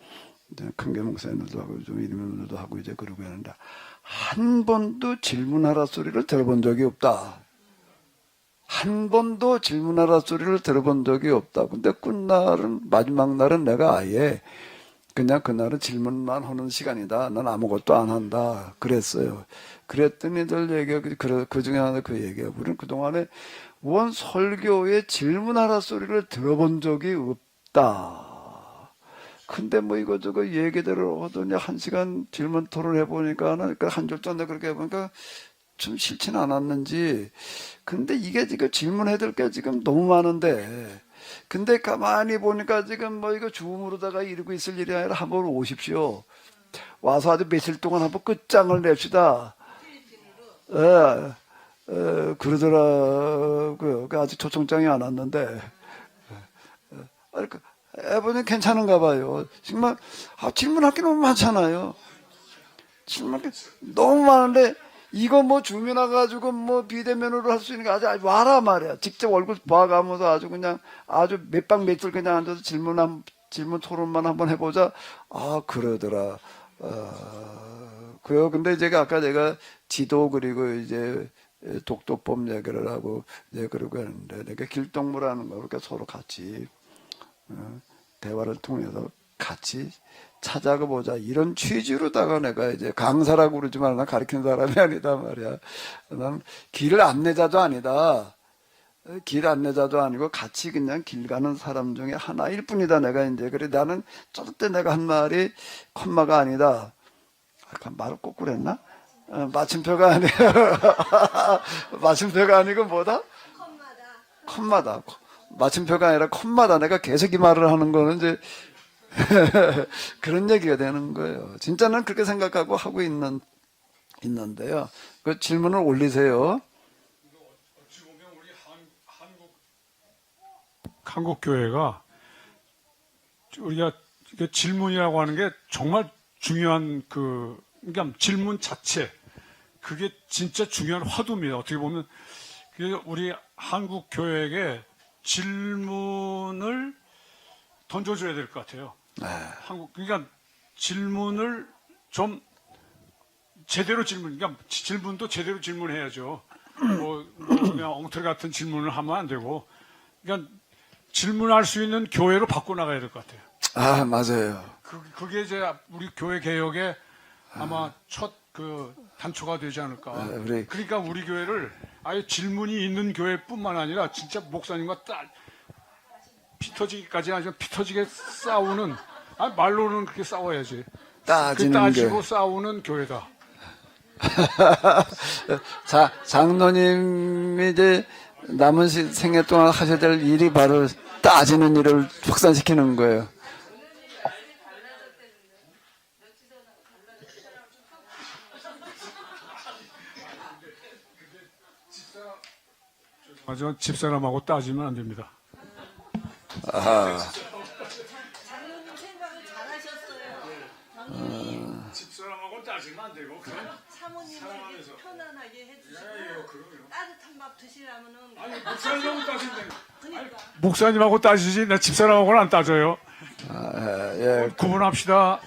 큰게 목사님들도 하고 좀 이름들도 하고 이제 그러고 하는데 한 번도 질문하라 소리를 들어본 적이 없다. 한 번도 질문하라 소리를 들어본 적이 없다. 근데 끝날은 마지막 날은 내가 아예 그냥 그날은 질문만 하는 시간이다. 난 아무것도 안 한다. 그랬어요. 그랬더니들 얘기가 그 중에 하나 그 얘기가 우리는 그동안에 원 설교에 질문하라 소리를 들어본 적이 없다. 근데 뭐 이거저거 얘기들을 하더니 1시간 질문 토론을 해보니까는 한 줄 전에 그렇게 해보니까 좀 싫지는 않았는지. 근데 이게 지금 질문해야 될 게 지금 너무 많은데. 근데 가만히 보니까 지금 뭐 이거 줌으로다가 이러고 있을 일이 아니라 한번 오십시오. 와서 아주 며칠 동안 한번 끝장을 냅시다. 그러더라고요. 아직 초청장이 안 왔는데. 해보니 괜찮은가 봐요. 정말, 질문할 게 너무 많잖아요. 질문할 게 너무 많은데, 이거 뭐 주민 와가지고 뭐 비대면으로 할 수 있는 게 아주 와라 말이야. 직접 얼굴 봐가면서 아주 그냥 아주 몇 박 며칠 그냥 앉아서 질문 토론만 한번 해보자. 그러더라. 그래요. 근데 제가 아까 내가 지도 그리고 이제 독도법 얘기를 하고 이제 그러고 했는데 내가 길동무라는 거 그러니까 서로 같이 대화를 통해서 같이 찾아가 보자 이런 취지로다가 내가 이제 강사라고 그러지 말고 난 가르치는 사람이 아니다 말이야. 난 길 안내자도 아니다. 길 안내자도 아니고 같이 그냥 길 가는 사람 중에 하나일 뿐이다. 내가 이제 그래 나는 저때 내가 한 말이 콤마가 아니다. 말을 거꾸로 했나? 마침표가 아니에요. 마침표가 아니고 뭐다? 콤마다. 마침표가 아니라 콤마다. 내가 계속 이 말을 하는 거는 이제 그런 얘기가 되는 거예요. 진짜는 그렇게 생각하고 하고 있는데요. 그 질문을 올리세요. 어찌 보면 우리 한국 교회가 우리가 질문이라고 하는 게 정말 중요한 그러니까 질문 자체 그게 진짜 중요한 화두입니다. 어떻게 보면 우리 한국 교회에게 질문을 던져줘야 될 것 같아요. 그러니까 질문을 좀 제대로 그러니까 질문도 제대로 질문해야죠. 그냥 엉터리 같은 질문을 하면 안 되고, 그러니까 질문할 수 있는 교회로 바꿔나가야 될 것 같아요. 맞아요. 그게 이제 우리 교회 개혁의 아마 첫 단초가 되지 않을까. 그러니까 우리 교회를 아예 질문이 있는 교회뿐만 아니라 진짜 목사님과 피터지기까지 아니라 피터지게 싸우는, 말로는 그렇게 싸워야지. 따지고 싸우는 교회다. 장로님이 이제 남은 생애 동안 하셔야 될 일이 바로 따지는 일을 확산시키는 거예요. 맞아, 집사람하고 따지면 안 됩니다. 장로님 생각을 잘하셨어요. 집사람하고 따지면 안 되고 그냥 사모님에게 편안하게 해주시고 따뜻한 밥 드시라면은 목사님하고 따진다. 그러니까 목사님하고 따지지 나 집사람하고는 안 따져요. 구분합시다.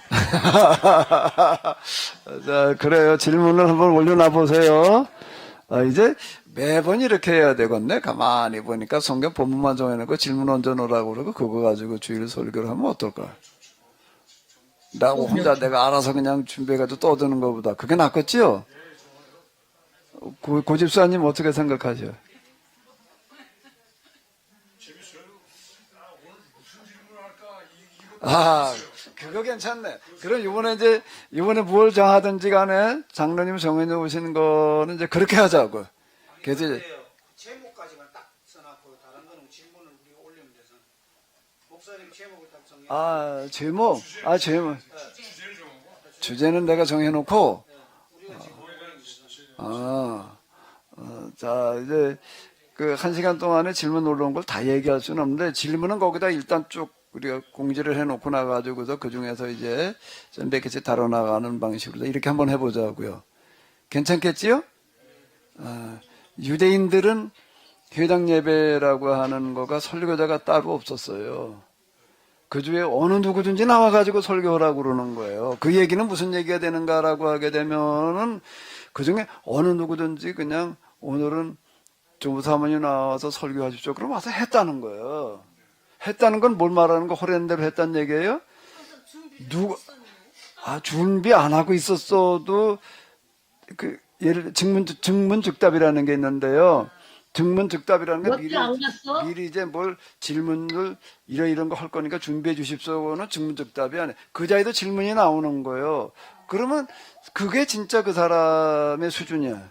자, 그래요. 질문을 한번 올려놔 보세요. 이제 매번 이렇게 해야 되겠네. 가만히 보니까 성경 본문만 정해놓고 질문 얹어놓으라고 그러고 그거 가지고 주일 설교를 하면 어떨까? 나 혼자 내가 알아서 그냥 준비해가지고 떠드는 것보다 그게 낫겠지요? 고집사님 어떻게 생각하세요? 그거 괜찮네. 그럼 이번에 뭘 정하든지 간에 장로님 정해 놓으신 거는 이제 그렇게 하자고. 그래서 제목까지만 딱 써놓고 다른 거는 질문을 우리가 올리면 돼서 목사님 제목을 딱 정해. 제목. 주제는 내가 정해놓고. 자, 이제 그 1시간 동안에 질문 올라온 걸 다 얘기할 수는 없는데 질문은 거기다 일단 쭉 우리가 공지를 해놓고 나가지고서 그 중에서 이제 몇 개씩 다뤄나가는 방식으로 이렇게 한번 해보자고요. 괜찮겠지요? 유대인들은 회당 예배라고 하는 거가 설교자가 따로 없었어요. 그 주에 어느 누구든지 나와가지고 설교하라고 그러는 거예요. 그 얘기는 무슨 얘기가 되는가라고 하게 되면은 그 중에 어느 누구든지 그냥 오늘은 조부사모님 나와서 설교하십시오. 그럼 와서 했다는 거예요. 했다는 건 뭘 말하는 거? 호렌 대로 했다는 얘기예요? 준비 안 하고 있었어도 예를 증문즉답이라는 게 있는데요. 증문즉답이라는 게 미리 이제 뭘 질문을 이런 거 할 거니까 준비해 주십시오는 증문즉답이 아니에요. 그 자리에도 질문이 나오는 거예요. 그러면 그게 진짜 그 사람의 수준이야.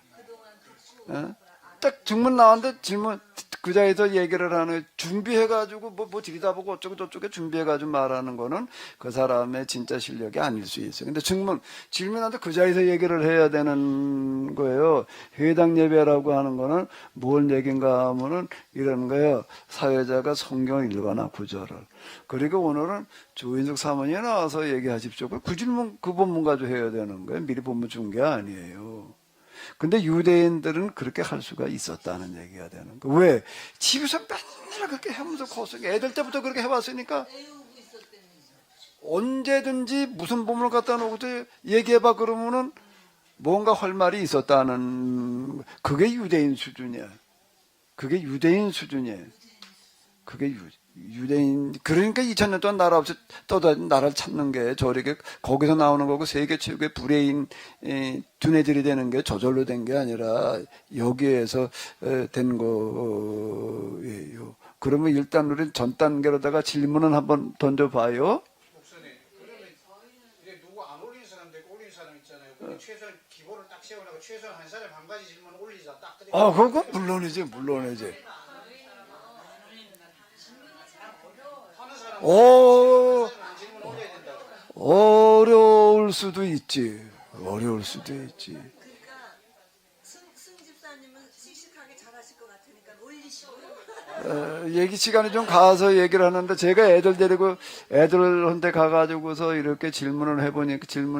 딱 증문 나왔는데 질문 그 자리에서 얘기를 하는 준비해가지고 뭐 들여다보고 어쩌고 저쩌고 준비해가지고 말하는 거는 그 사람의 진짜 실력이 아닐 수 있어요. 근데 질문하는데 그 자리에서 얘기를 해야 되는 거예요. 회당 예배라고 하는 거는 뭘 얘기인가 하면은 이런 거예요. 사회자가 성경을 읽거나 구절을. 그리고 오늘은 조인숙 사모님이 나와서 얘기하십시오. 그 질문 그 본문 가지고 해야 되는 거예요. 미리 본문 준 게 아니에요. 근데 유대인들은 그렇게 할 수가 있었다는 얘기가 되는 거. 왜? 집에서 맨날 그렇게 하면서 컸으니까 애들 때부터 그렇게 해봤으니까 언제든지 무슨 본문을 갖다 놓고 얘기해봐 그러면은 뭔가 할 말이 있었다는 그게 유대인 수준이야. 그게 유대인 수준이에요. 그게 유대인 그러니까 2000년 동안 나라 없이 떠다니는 나라를 찾는 게 저렇게 거기서 나오는 거고 세계 최고의 불의인 두뇌들이 되는 게 저절로 된 게 아니라 여기에서 된 거예요. 그러면 일단 우리 전 단계로다가 질문은 한번 던져봐요. 목사님, 그러면 이제 누구 안 올리는 사람 되고 올리는 사람 있잖아요. 그럼 최소한 기본을 딱 세워놓고 최소한 한 사람에 한 가지 질문 올리자. 딱. 그건 물론이지. 어려울 수도 있지. 그러니까 승 집사님은 씩씩하게 잘하실 것 같으니까 올리시고. 얘기 시간이 좀 가서 얘기를 하는데 제가 애들 데리고 애들한테 가가지고서 이렇게 질문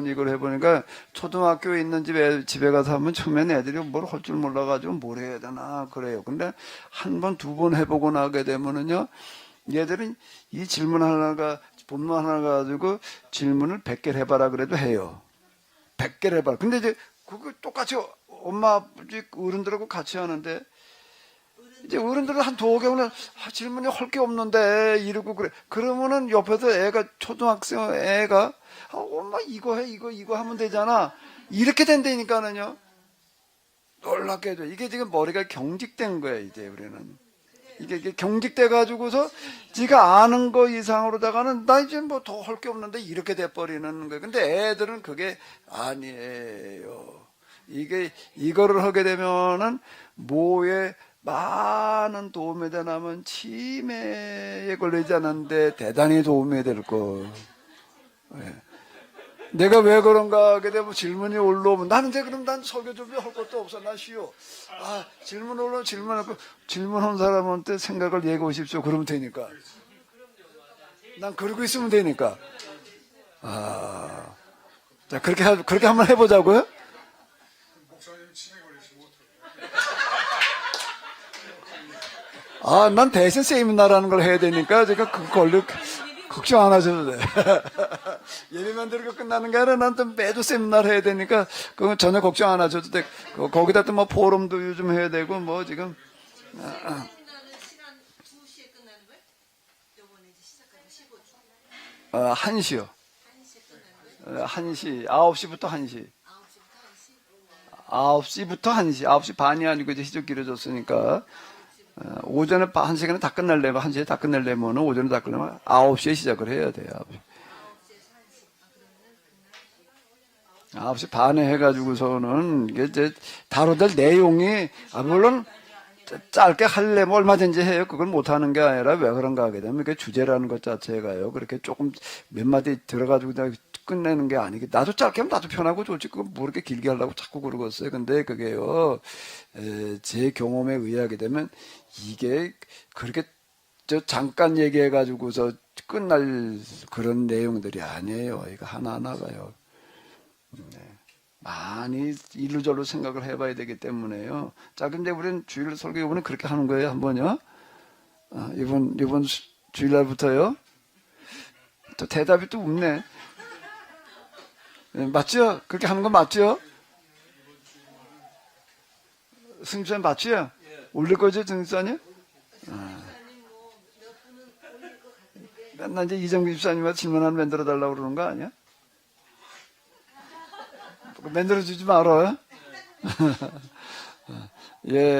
이걸 해보니까 초등학교에 있는 집에 가서 하면 처음엔 애들이 뭘 할 줄 몰라가지고 뭘 해야 되나 그래요. 근데 한 번, 두 번 해보고 나게 되면은요. 얘들은 이 본문 하나 가지고 질문을 100개를 해봐라 그래도 해요. 100개를 해봐라. 근데 이제 그거 똑같이 엄마, 아버지, 어른들하고 같이 하는데 이제 어른들은 한 2개월은 질문이 할 게 없는데 이러고 그래. 그러면은 옆에서 초등학생 애가 엄마 이거 해, 이거 하면 되잖아. 이렇게 된다니까는요. 놀랍게도 이게 지금 머리가 경직된 거야, 이제 우리는. 이게 경직돼 가지고서 지가 아는 거 이상으로다가는 나 이제 뭐 더 할 게 없는데 이렇게 돼버리는 거예요. 근데 애들은 그게 아니에요. 이거를 하게 되면은 뭐에 많은 도움이 되냐면 치매에 걸리지 않는데 대단히 도움이 될 거. 네. 내가 왜 그런가 하게 되면 질문이 올라오면 나는 이제 그럼 난 설교 준비할 것도 없어. 난 쉬워. 질문 올라오면 질문하고 질문한 사람한테 생각을 얘기해 오십시오. 그러면 되니까. 난 그러고 있으면 되니까. 자, 그렇게 한번 해보자고요? 목사님 치매 걸리시면 난 대신 세미나라는 걸 해야 되니까 제가 그거 걱정 안 하셔도 돼. 예배만 들고 끝나는 게 아니라 난 또 매주 세미나를 해야 되니까 그건 전혀 걱정 안 하셔도 돼. 거기다 또 뭐 포럼도 요즘 해야 되고 뭐 지금 세미나는 시간 2시에 끝나는 거예요? 요번에 이제 시작하고 15주. 1시요. 1시에 끝나는 거예요? 1시, 9시부터 1시. 9시부터 1시? 9시부터 1시. 9시 반이 아니고 이제 시적 길어졌으니까 오전에 1시간에 다 끝낼려면 1시에 다 끝낼려면 오전에 다 끝내면 9시에 시작을 해야 돼요. 9시 반에 해가지고서는 이게 이제 다뤄될 내용이 물론 짧게 하려면 얼마든지 해요. 그걸 못하는 게 아니라 왜 그런가 하게 되면 그 주제라는 것 자체가요. 그렇게 조금 몇 마디 들어가지고 그냥 끝내는 게 아니게 나도 짧게 하면 나도 편하고 좋지. 그걸 뭐 이렇게 길게 하려고 자꾸 그러겠어요. 근데 그게요. 제 경험에 의하게 되면 이게 그렇게 저 잠깐 얘기해가지고서 끝날 그런 내용들이 아니에요. 이거 하나하나가요. 네. 많이 일루절로 생각을 해봐야 되기 때문에요. 자, 근데 우리는 주일 설교 이번에 그렇게 하는 거예요, 한번요. 이번 주일날부터요. 또 대답이 또 없네. 네, 맞죠? 그렇게 하는 거 맞죠? 승주님 맞죠? 올릴 거죠, 승주님? 맨날 이제 이정규 집사님한테 질문 하나 만들어 달라고 그러는 거 아니야? 만들어주지 말아요. 예.